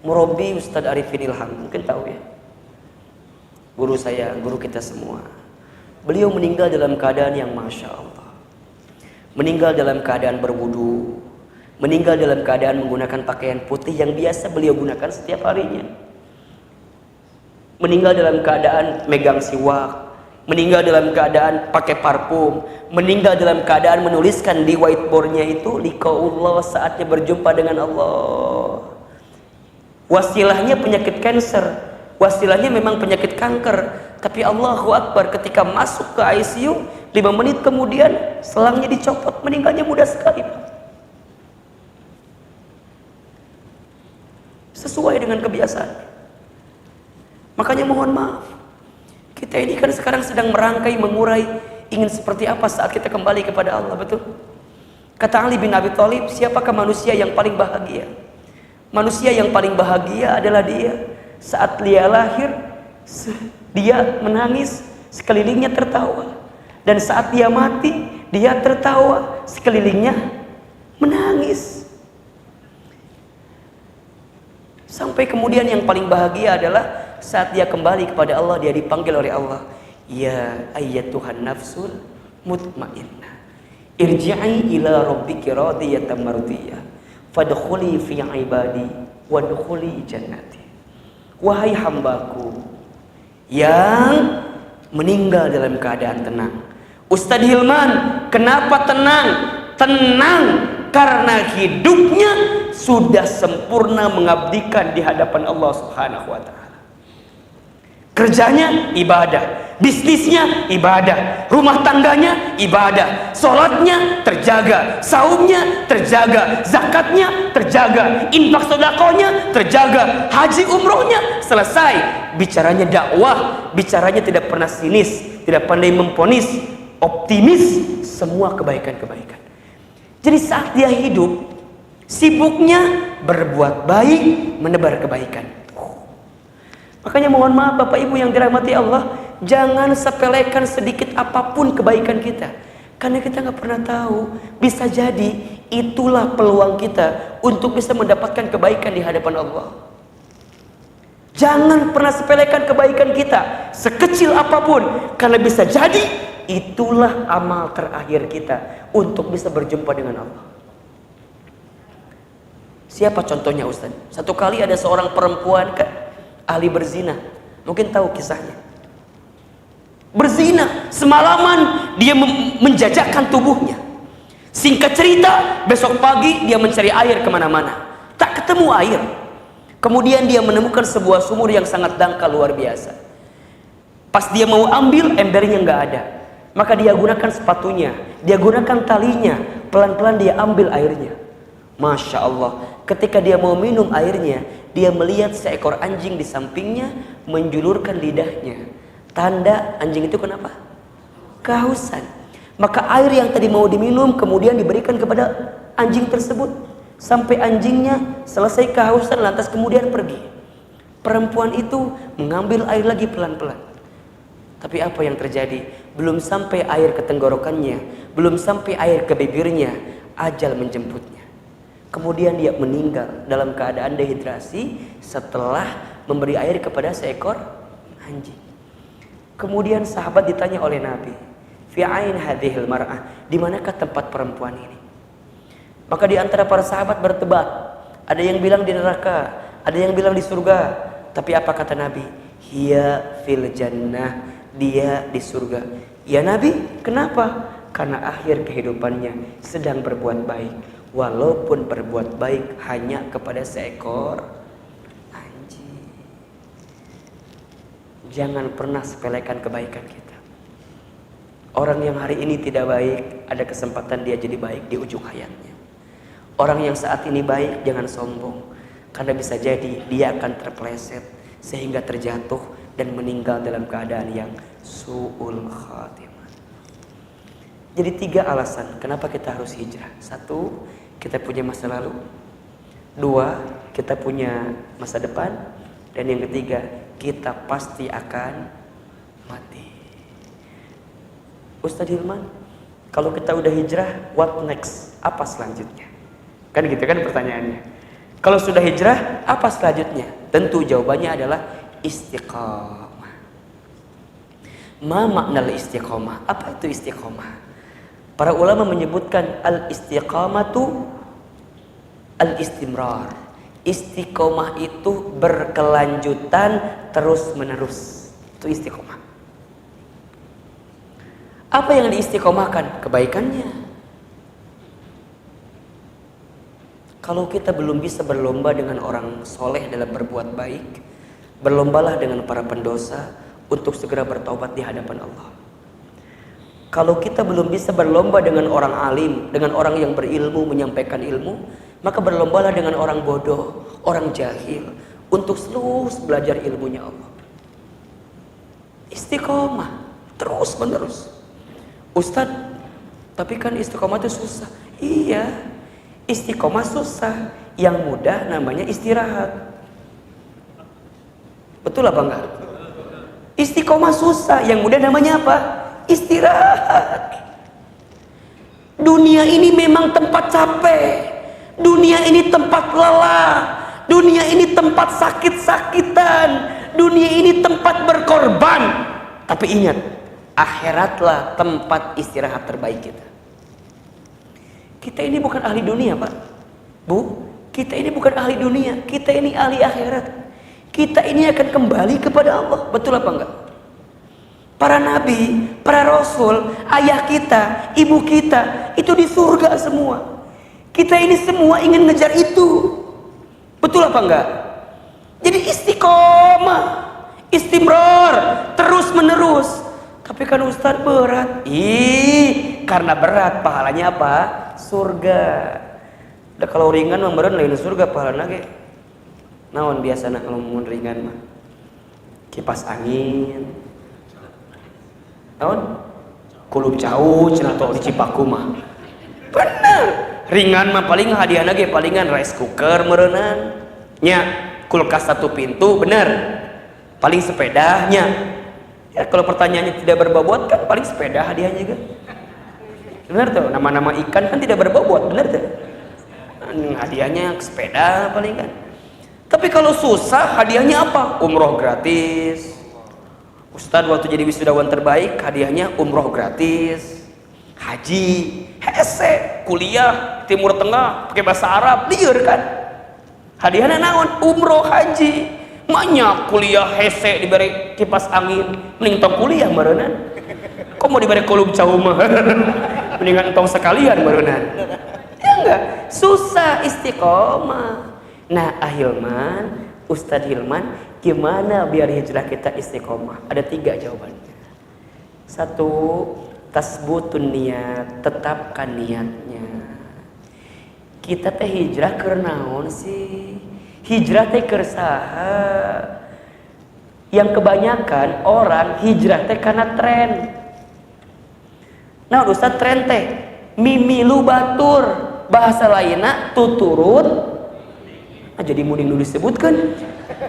Murabi Ustadz Arifin Ilham, mungkin tahu ya, guru saya, guru kita semua. Beliau meninggal dalam keadaan yang Masya Allah. Meninggal dalam keadaan berwudu, meninggal dalam keadaan menggunakan pakaian putih yang biasa beliau gunakan setiap harinya, meninggal dalam keadaan megang siwak, meninggal dalam keadaan pakai parfum, meninggal dalam keadaan menuliskan di whiteboardnya itu liqaullah, saatnya berjumpa dengan Allah. Wasilahnya penyakit kanker, wasilahnya memang penyakit kanker, tapi Allahu Akbar, ketika masuk ke ICU 5 menit kemudian selangnya dicopot, meninggalnya mudah sekali. Sesuai dengan kebiasaan. Makanya mohon maaf, kita ini kan sekarang sedang merangkai, mengurai, ingin seperti apa saat kita kembali kepada Allah, betul? Kata Ali bin Abi Thalib, siapakah manusia yang paling bahagia? Manusia yang paling bahagia adalah dia saat dia lahir, dia menangis, sekelilingnya tertawa. Dan saat dia mati, dia tertawa, sekelilingnya menangis. Sampai kemudian yang paling bahagia adalah saat dia kembali kepada Allah, dia dipanggil oleh Allah, ya ayyatuhan nafsul mutmainnah, irji'i ila rabbiki radiyatan mardiyah, fadkhuli fi ibadi wadkhuli jannati. Wahai hambaku yang meninggal dalam keadaan tenang. Ustadz Hilman, kenapa tenang? Tenang karena hidupnya sudah sempurna mengabdikan di hadapan Allah Subhanahu wa Ta'ala. Kerjanya ibadah, bisnisnya ibadah, rumah tangganya ibadah, sholatnya terjaga, saumnya terjaga, zakatnya terjaga, infak sedekahnya terjaga, haji umrohnya selesai. Bicaranya dakwah, bicaranya tidak pernah sinis, tidak pandai memponis, optimis, semua kebaikan-kebaikan. Jadi saat dia hidup, sibuknya berbuat baik, menebar kebaikan. Makanya mohon maaf Bapak Ibu yang dirahmati Allah, jangan sepelekan sedikit apapun kebaikan kita, karena kita nggak pernah tahu, bisa jadi itulah peluang kita untuk bisa mendapatkan kebaikan di hadapan Allah. Jangan pernah sepelekan kebaikan kita sekecil apapun, karena bisa jadi itulah amal terakhir kita untuk bisa berjumpa dengan Allah. Siapa contohnya Ustaz? Satu kali ada seorang perempuan ahli berzina, mungkin tahu kisahnya. Berzina semalaman, dia menjajakkan tubuhnya. Singkat cerita, besok pagi dia mencari air kemana-mana, tak ketemu air. Kemudian dia menemukan sebuah sumur yang sangat dangkal luar biasa. Pas dia mau ambil, embernya nggak ada. Maka dia gunakan sepatunya, dia gunakan talinya, pelan-pelan dia ambil airnya. Masya Allah, ketika dia mau minum airnya, dia melihat seekor anjing di sampingnya menjulurkan lidahnya. Tanda anjing itu kenapa? Kehausan. Maka air yang tadi mau diminum kemudian diberikan kepada anjing tersebut, sampai anjingnya selesai kehausan lantas kemudian pergi. Perempuan itu mengambil air lagi pelan-pelan. Tapi apa yang terjadi? Belum sampai air ke tenggorokannya, belum sampai air ke bibirnya, ajal menjemputnya. Kemudian dia meninggal dalam keadaan dehidrasi setelah memberi air kepada seekor anjing. Kemudian sahabat ditanya oleh Nabi, fi ain hadhil mar'ah, di manakah tempat perempuan ini? Maka di antara para sahabat berdebat, ada yang bilang di neraka, ada yang bilang di surga. Tapi apa kata Nabi? Hiya fil jannah, dia di surga. Ya Nabi, kenapa? Karena akhir kehidupannya sedang berbuat baik, walaupun berbuat baik hanya kepada seekor anjing. Jangan pernah sepelekan kebaikan kita. Orang yang hari ini tidak baik, ada kesempatan dia jadi baik di ujung hayatnya. Orang yang saat ini baik, jangan sombong, karena bisa jadi dia akan terpeleset sehingga terjatuh dan meninggal dalam keadaan yang su'ul khatimah. Jadi 3 alasan kenapa kita harus hijrah. 1, kita punya masa lalu. 2, kita punya masa depan. Dan yang ketiga, kita pasti akan mati. Ustadz Hilman, kalau kita udah hijrah, what next? Apa selanjutnya? Kan gitu kan pertanyaannya. Kalau sudah hijrah, apa selanjutnya? Tentu jawabannya adalah istiqamah. Ma makna istiqamah? Apa itu istiqamah? Para ulama menyebutkan al-istiqamatu al-istimrar. Istiqomah itu berkelanjutan terus menerus. Itu istiqomah. Apa yang diistiqomahkan? Kebaikannya. Kalau kita belum bisa berlomba dengan orang soleh dalam berbuat baik, berlombalah dengan para pendosa untuk segera bertaubat di hadapan Allah. Kalau kita belum bisa berlomba dengan orang alim, dengan orang yang berilmu, menyampaikan ilmu, maka berlombalah dengan orang bodoh, orang jahil, untuk terus belajar ilmunya Allah. Istiqomah, terus menerus. Ustadz, tapi kan istiqomah itu susah. Iya, istiqomah susah. Yang mudah namanya istirahat. Betul apa enggak? Istiqomah susah, yang mudah namanya apa? Istirahat. Dunia ini memang tempat capek. Dunia ini tempat lelah. Dunia ini tempat sakit-sakitan. Dunia ini tempat berkorban. Tapi ingat, akhiratlah tempat istirahat terbaik kita. Kita ini bukan ahli dunia, Pak. Bu, kita ini bukan ahli dunia. Kita ini ahli akhirat. Kita ini akan kembali kepada Allah. Betul apa enggak? Para nabi, para rasul, ayah kita, ibu kita, itu di surga semua. Kita ini semua ingin ngejar itu. Betul apa enggak? Jadi istiqomah, istimrar, terus menerus. Tapi kan Ustadz berat. Karena berat, pahalanya apa? Surga. Udah kalau ringan mah meureun lain surga pahalana ge. Naon biasana kalau mun ringan mah? Kipas angin. Naon? Kulub jauh cenah tong di Cipaku mah. Bener. Ringan mah paling hadiahna ge palingan rice cooker meureunan. Nya, kulkas 1 pintu bener. Paling sepedanya. Ya kalau pertanyaannya tidak berbobot kan paling sepeda hadiahnya juga. Benar tuh, nama-nama ikan kan tidak berbobot, benar tuh. Hadiahnya sepeda paling kan. Tapi kalau susah hadiahnya apa? Umroh gratis. Ustadz waktu jadi wisudawan terbaik hadiahnya umroh gratis, haji, hese, kuliah Timur Tengah pakai bahasa Arab, liur kan? Hadiahnya naon? Umroh haji, banyak kuliah hese diberi kipas angin, mending tong kuliah barunan. Kok mau diberi kolom jauh mah? Mendingan tong sekalian barunan. Ya enggak, susah istiqomah. Nah, Ahilman, Ustadz Hilman, gimana biar hijrah kita istiqomah? Ada 3 jawabannya. 1, tasbutun niat, tetapkan niatnya. Kita teh hijrah keur naon sih? Hijrah teh keur saha? Yang kebanyakan orang hijrah teh karena tren. Nah, Ustadz tren teh mimilu batur, bahasa lainna tuturut. Jadi mending dulu disebutkan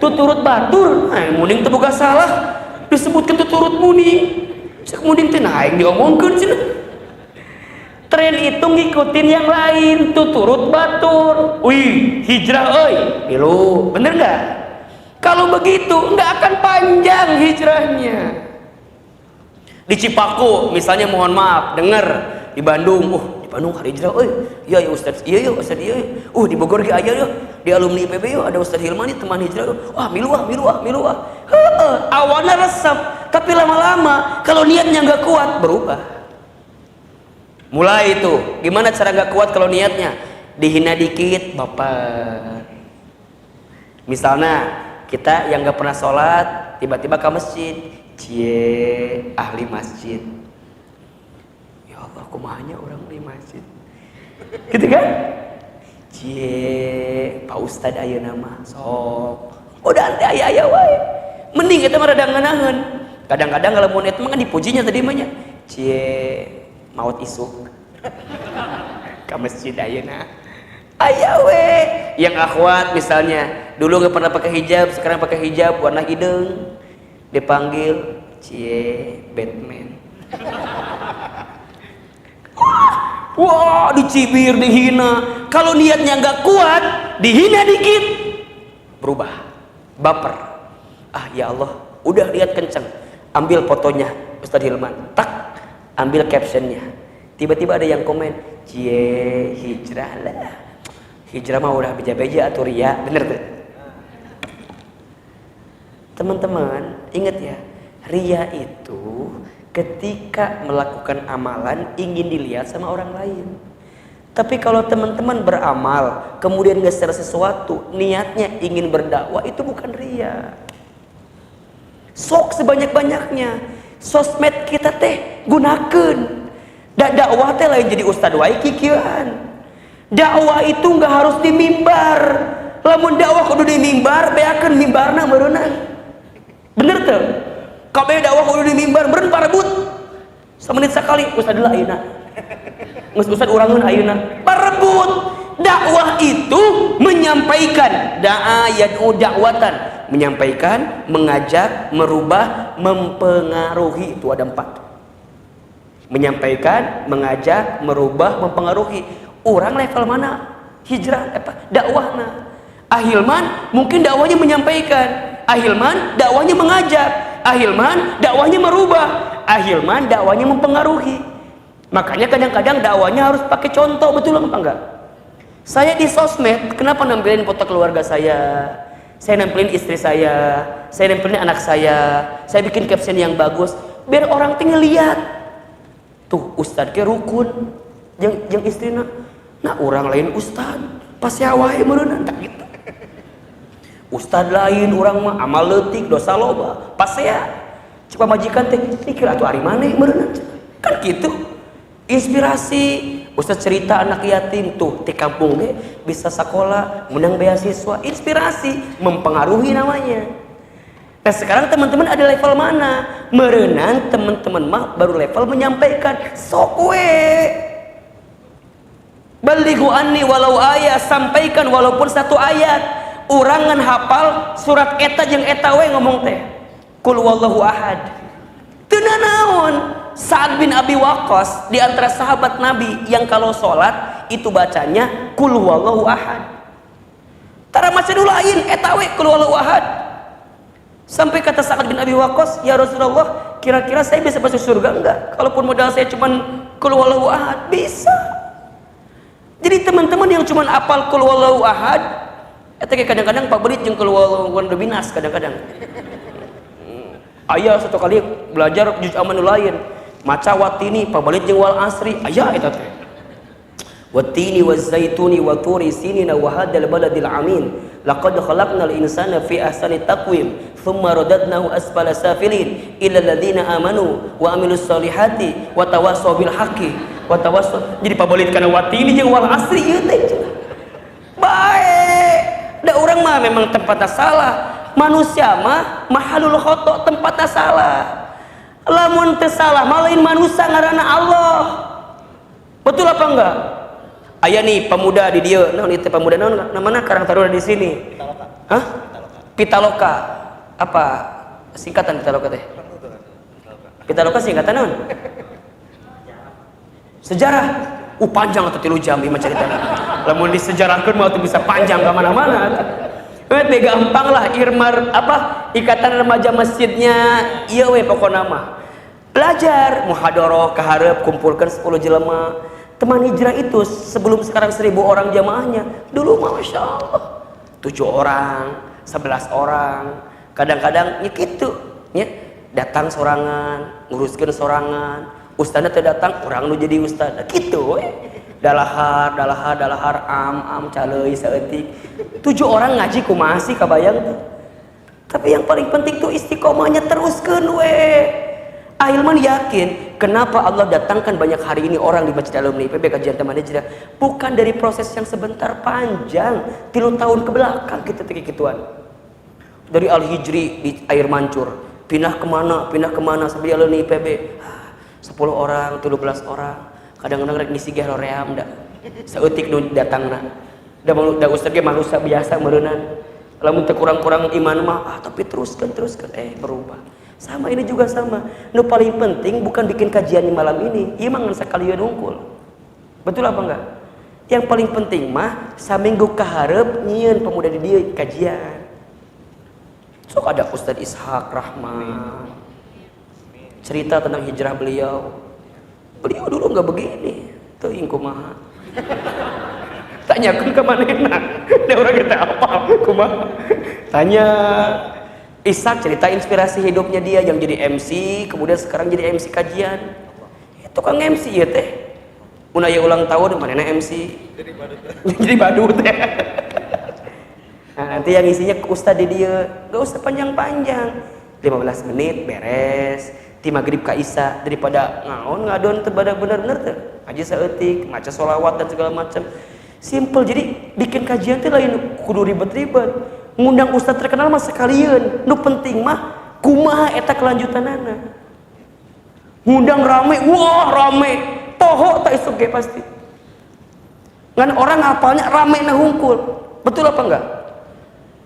tuturut batur, mending teu boga salah disebutkan tuturut munding. Cek munding teh naik diomongkeun cenah. Tren itu ngikutin yang lain, tuturut batur. Wih, hijrah euy, pilu. Bener enggak? Kalau begitu enggak akan panjang hijrahnya. Di Cipaku misalnya, mohon maaf, dengar di Bandung, di Bandung hari hijrah, iya ya Ustaz, iya di Bogor ge aya ya, di alumni IPB ya ada Ustaz Hilman teman hijrah, wah miluah. Awalnya resep, tapi lama-lama kalau niatnya nggak kuat berubah. Mulai itu, gimana cara nggak kuat kalau niatnya? Dihina dikit, baper. Misalnya kita yang nggak pernah sholat, tiba-tiba ke masjid, cie ahli masjid. Ya Allah, kumahanya orang di masjid, gitu kan? Cie Pak Ustad aya nama, sok. Udah ante aya wae. Mending kita mah rada ngeunangeun. Kadang-kadang kalau mun eta mah kan dipujinya tadi mah nya. Cie maut isuk. Ka masjid ayeuna. Aya we. Yang akhwat misalnya, dulu enggak pernah pakai hijab, sekarang pakai hijab warna hidung. Dipanggil cie Batman. Wah, dicibir, dihina. Kalau niatnya nggak kuat, dihina dikit, berubah, baper. Ya Allah, udah lihat kenceng, ambil fotonya Ustadz Hilman, tak, ambil captionnya. Tiba-tiba ada yang komen, cie hijrah lah, hijrah mah udah beja-beja atau ria, bener tuh. Teman-teman, ingat ya, ria itu ketika melakukan amalan ingin dilihat sama orang lain. Tapi kalau teman-teman beramal kemudian gak secara sesuatu, niatnya ingin berdakwah, itu bukan ria. Sok sebanyak-banyaknya sosmed kita teh gunakan. Dakwah teh lain jadi ustad wae kikieuan. Dakwah itu gak harus di mimbar. Lamun dakwah kudu di mimbar, beakeun mimbarna meureunang. Bener tuh? Kabeh dakwah kudu di mimbar, beren parebut. Semenit sekali ustad heula ayeuna. Geus ustad urangeun ayeuna. Parebut. Dakwah itu menyampaikan, da'a yad'u da'watan, menyampaikan, mengajak, merubah, mempengaruhi. Itu ada 4. Menyampaikan, mengajak, merubah, mempengaruhi. Orang level mana? Hijrah dakwahna. Ahilman mungkin dakwahnya menyampaikan, Ahilman dakwahnya mengajak, Ahilman dakwahnya merubah, Ahilman dakwahnya mempengaruhi. Makanya kadang-kadang dakwahnya harus pakai contoh, betul apa enggak? Saya di sosmed, kenapa nampilin foto keluarga saya nampilin istri saya nampilin anak saya bikin caption yang bagus, biar orang tinggal lihat. Tuh ustad ke rukun, yang istrina, nah orang lain ustad, pas ya wae meureunna tak gitu. Ustad lain orang mah amal leutik, dosa loba, pas ya coba majikan teh mikir atuh ari maneh meureunna. Kan gitu. Inspirasi, ustad cerita anak yatim tuh di kampung ge bisa sekolah, menang beasiswa, inspirasi, mempengaruhi namanya. Nah sekarang teman-teman ada level mana? Meureunang teman-teman mah baru level menyampaikan, sok we. Balighu anni walau ayat, sampaikan walaupun 1 ayat. Urangan hafal surat eta jeung eta we ngomong teh. Qul wallahu ahad. Teu naon. Sa'ad bin Abi Waqqas di antara sahabat Nabi yang kalau sholat itu bacanya qul huwallahu ahad. Tara maca dulu lain eta we qul huwallahu ahad. Sampai kata Sa'ad bin Abi Waqqas, "Ya Rasulullah, kira-kira saya bisa masuk surga enggak? Kalaupun modal saya cuman qul huwallahu ahad?" Bisa. Jadi teman-teman yang cuman apal qul huwallahu ahad, eta kadang-kadang Pak Berit jeung qul huwallahu binas kadang-kadang. Aya satu kali belajar juz amanul lain. Maca watini pabalit jeung wal asri aya eta teh. Watini wazaituni wa turi sinina wa hadzal baladil amin. Laqad khalaqnal insana fi ahsani taqwim thumma radadnahu asfala safilin illa alladziina amanu wa amilus solihati wa tawassaw bil haqqi wa tawassaw. Jadi pabalit kana watini jeung wal asri ieu teh. Bae. Da urang mah memang tempatna salah. Manusia mah mahalul khoto, tempatna salah. Lamun teu salah malain manusia ngaranna Allah. Betul apa enggak? Aya nih pemuda di dieu, naon ieu pemuda naon namana Karang Taruna di sini? Pitaloka. Hah? Pitaloka. Apa singkatan Pitaloka teh? Pitaloka singkatan naon? Sejarah. Panjang atuh 3 jam ieu mah caritana. Lamun disejarahkeun mah tuh bisa panjang ka mana-mana. Gampang lah Irmar Ikatan Remaja Masjidnya ieu we pokona mah. Belajar muhadharah kaharep kumpulkan 10 jelema. Teman hijrah itu sebelum sekarang 1000 orang jamaahnya, dulu masya Allah 7 orang, 11 orang, kadang-kadang ya gitu, ya datang sorangan, nguruskan sorangan, ustadnya teu datang, orang nu jadi ustad, gitu, dalahar, am caleuy saeutik, 7 orang ngaji kumaha sih kabayang tuh. Tapi yang paling penting tuh istiqomahnya teruskeun we. Ahilman yakin kenapa Allah datangkan banyak hari ini orang di Masjid Alumni IPB kajian teman hijrah, bukan dari proses yang sebentar, panjang 3 tahun ke belakang kita gituan. Dari Al-Hijri di air mancur pindah kemana sampai Alumni IPB 10 orang 17 orang, kadang-kadang rek ngisi ge hoream da saeutik nu datangna da ustad ge manusia biasa meureunnan lamun teu kurang-kurang iman mah tapi teruskan berubah. Sama ini juga sama. Nu paling penting bukan bikin kajian di malam ini. Ieu mah ngan sakalieuan hungkul. Betul apa enggak? Yang paling penting mah saminggu kaharep nyieun pemuda di dieu kajian. Sok ada Ustaz Ishaq Rahman. Cerita tentang hijrah beliau. Beliau dulu enggak begini. Teuing kumaha. Tanyakeun ka manehna. Da urang kita apa kumaha? Tanya Ishak cerita inspirasi hidupnya dia yang jadi MC, kemudian sekarang jadi MC kajian. Itu kan MC ya teh. Mun aya ulang tahun manehna MC. Jadi badut teh. Nah, nanti yang isinya ke ustad di dia, gak usah panjang-panjang. 15 menit beres. Ti magrib ka isya daripada ngaon ngadon teu bener-bener teh. Ngaji saeutik, maca sholawat dan segala macam. Simple. Jadi bikin kajian teh lain kudu ribet-ribet. Ngundang ustad terkenal mah sekalian, nu penting mah kumaha eta kelanjutanana. Ngundang rame, wah rame, toho tak isuk ge pasti. Ngan orang hafalnya rame na hungkul, betul apa enggak?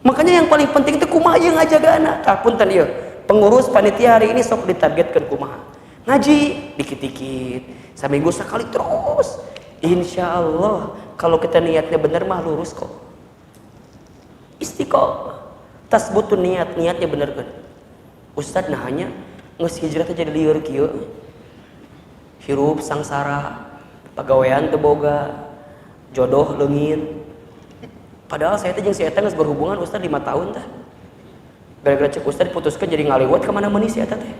Makanya yang paling penting itu kumaha yang ngajagana. Tah punten ieu, pengurus panitia hari ini sok ditargetkeun kumaha. Ngaji dikit-dikit, seminggu sekali terus. Insya Allah kalau kita niatnya benar mah lurus kok. Istiqomah tasbutun niatnya bener kan ustad nah hanya geus hijrah teh jadi lieur kieu hirup sangsara pagawean teu boga jodoh leungit padahal saya teh jeung si eta geus berhubungan ustad 5 tahun teh gara-gara cek ustad putuskeun jadi ngaliwat ka mana meuni si eta teh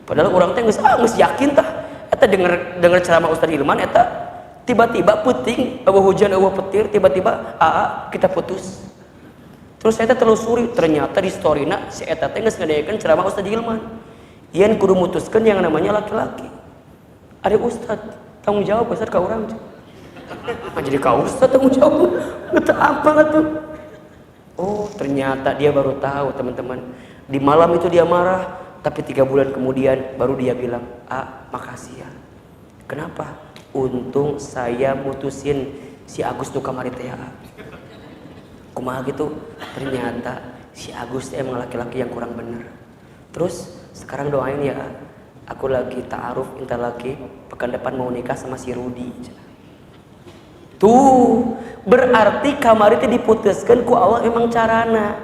padahal urang teh geus yakin tah eta denger ceramah Ustad Hilman eta tiba-tiba puting eueuh hujan eueuh petir tiba-tiba kita putus. Terus saya telusuri, ternyata di storina si eta teh geus ngadayakeun ceramah Ustaz Hilman. Ieun kudu mutuskeun yang namanya laki-laki. Ari Ustaz, tanggung jawab Ustaz ka urang. Jadi ka Ustaz tanggung jawab. Teu apa atuh. Oh, ternyata dia baru tahu, teman-teman. Di malam itu dia marah, tapi 3 bulan kemudian baru dia bilang, makasih ya." Kenapa? Untung saya mutusin si Agus tuh kamari teh. Kumaha gitu, ternyata si Agus emang laki-laki yang kurang bener. Terus sekarang doain ya, aku lagi ta'aruf inta laki, pekan depan mau nikah sama si Rudi. Tuh berarti kamari teh diputuskeun ku Allah emang carana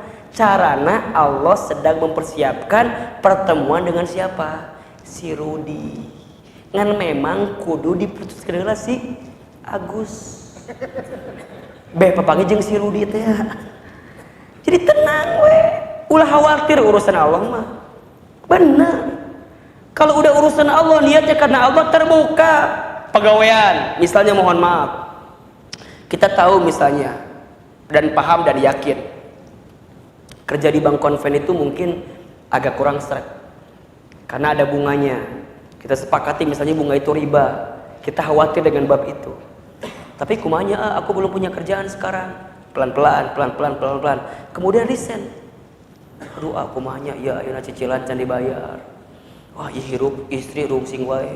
Allah sedang mempersiapkan pertemuan dengan siapa? Si Rudi. Ngan memang kudu diputuskeun heula si Agus. Papangi jeung si Rudi teh. Jadi tenang we. Ulah khawatir urusan Allah mah. Benar. Kalau udah urusan Allah niatnya karena Allah terbuka. Pegawaian, misalnya mohon maaf. Kita tahu misalnya dan paham dan yakin kerja di bank konven itu mungkin agak kurang seret. Karena ada bunganya. Kita sepakati misalnya bunga itu riba. Kita khawatir dengan bab itu. Tapi kumanya aku belum punya kerjaan sekarang. Pelan-pelan. Kemudian resign. Aduh kumanya ya ayeuna cicilan can dibayar. Wah ieu hirup istri rungsing wae.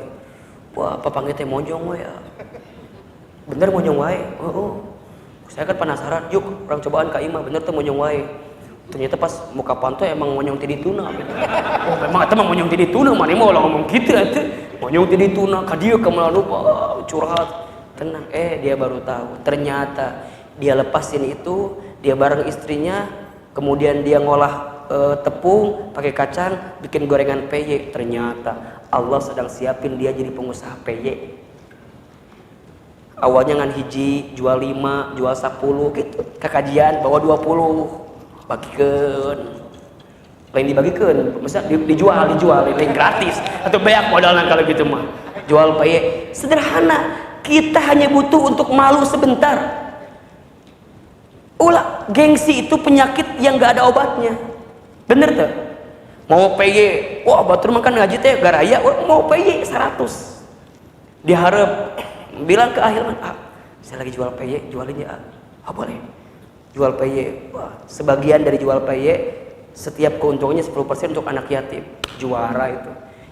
Wah papange teh monjong wae. Bener monjong wae. Oh. Saya kan penasaran, yuk orang cobaan ka imah bener teh monjong wae. Ternyata pas muka pantai emang monyong ti dituna. Oh memang eta mah monyong ti dituna, mane mah ulah ngomong kitu atuh. Monyong ti dituna ka dieu ka meulalu curhat. Tenang, dia baru tahu ternyata dia lepasin itu, dia bareng istrinya, kemudian dia ngolah tepung, pakai kacang, bikin gorengan peye. Ternyata Allah sedang siapin dia jadi pengusaha peye. Awalnya ngan hiji, jual 5, jual 10 gitu. Kekajian bawa 20, bagikan. Lain dibagikan, misalnya dijual, lain gratis. Atau banyak modalnya kalau gitu mah. Jual peye. Sederhana. Kita hanya butuh untuk malu sebentar. Ulah, gengsi itu penyakit yang gak ada obatnya. Bener tuh? Mau PY, wah batur makan ngaji teh garaya, mau PY 100. Diharap bilang ke akhir, saya lagi jual PY, jualin ya. Boleh. Jual PY, wah, sebagian dari jual PY, setiap keuntungannya 10% untuk anak yatim. Juara itu.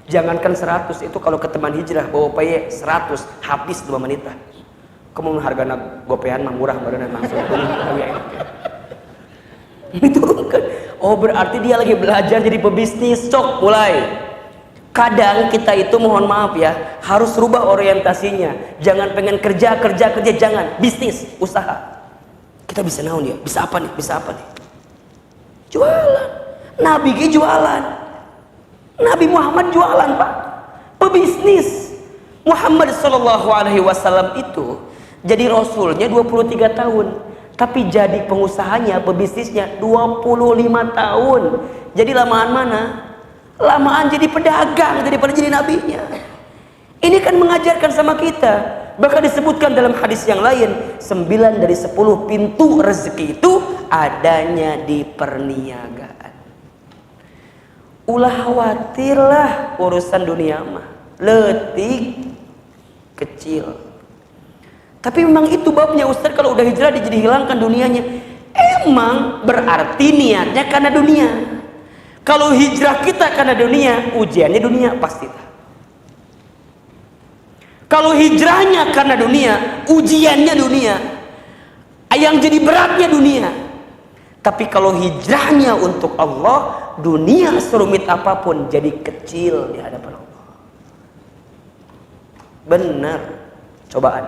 Jangankan 100, itu kalau ke teman hijrah bawa PY 100, habis 2 menit lah. Kamu hargana gopean mah murah barusan langsung itu kan. Oh berarti dia lagi belajar jadi pebisnis. Cok mulai. Kadang kita itu mohon maaf ya, harus rubah orientasinya. Jangan pengen kerja, jangan. Bisnis, usaha. Kita bisa naon ya? Bisa apa nih? Jualan. Nabi ge jualan. Nabi Muhammad jualan, Pak. Pebisnis. Muhammad sallallahu alaihi wasallam itu jadi rasulnya 23 tahun. Tapi jadi pengusahanya, pebisnisnya 25 tahun. Jadi lamaan mana? Lamaan jadi pedagang daripada jadi nabinya. Ini kan mengajarkan sama kita. Bahkan disebutkan dalam hadis yang lain, 9 dari 10 pintu rezeki itu adanya di perniagaan. Ulah khawatirlah urusan dunia mah. Letik kecil. Tapi memang itu babnya Ustaz, kalau udah hijrah jadi hilangkan dunianya. Emang berarti niatnya karena dunia. Kalau hijrah kita karena dunia, ujiannya dunia pasti. Kalau hijrahnya karena dunia, ujiannya dunia. Yang jadi beratnya dunia. Tapi kalau hijrahnya untuk Allah, dunia serumit apapun jadi kecil di hadapan Allah. Benar. Cobaan.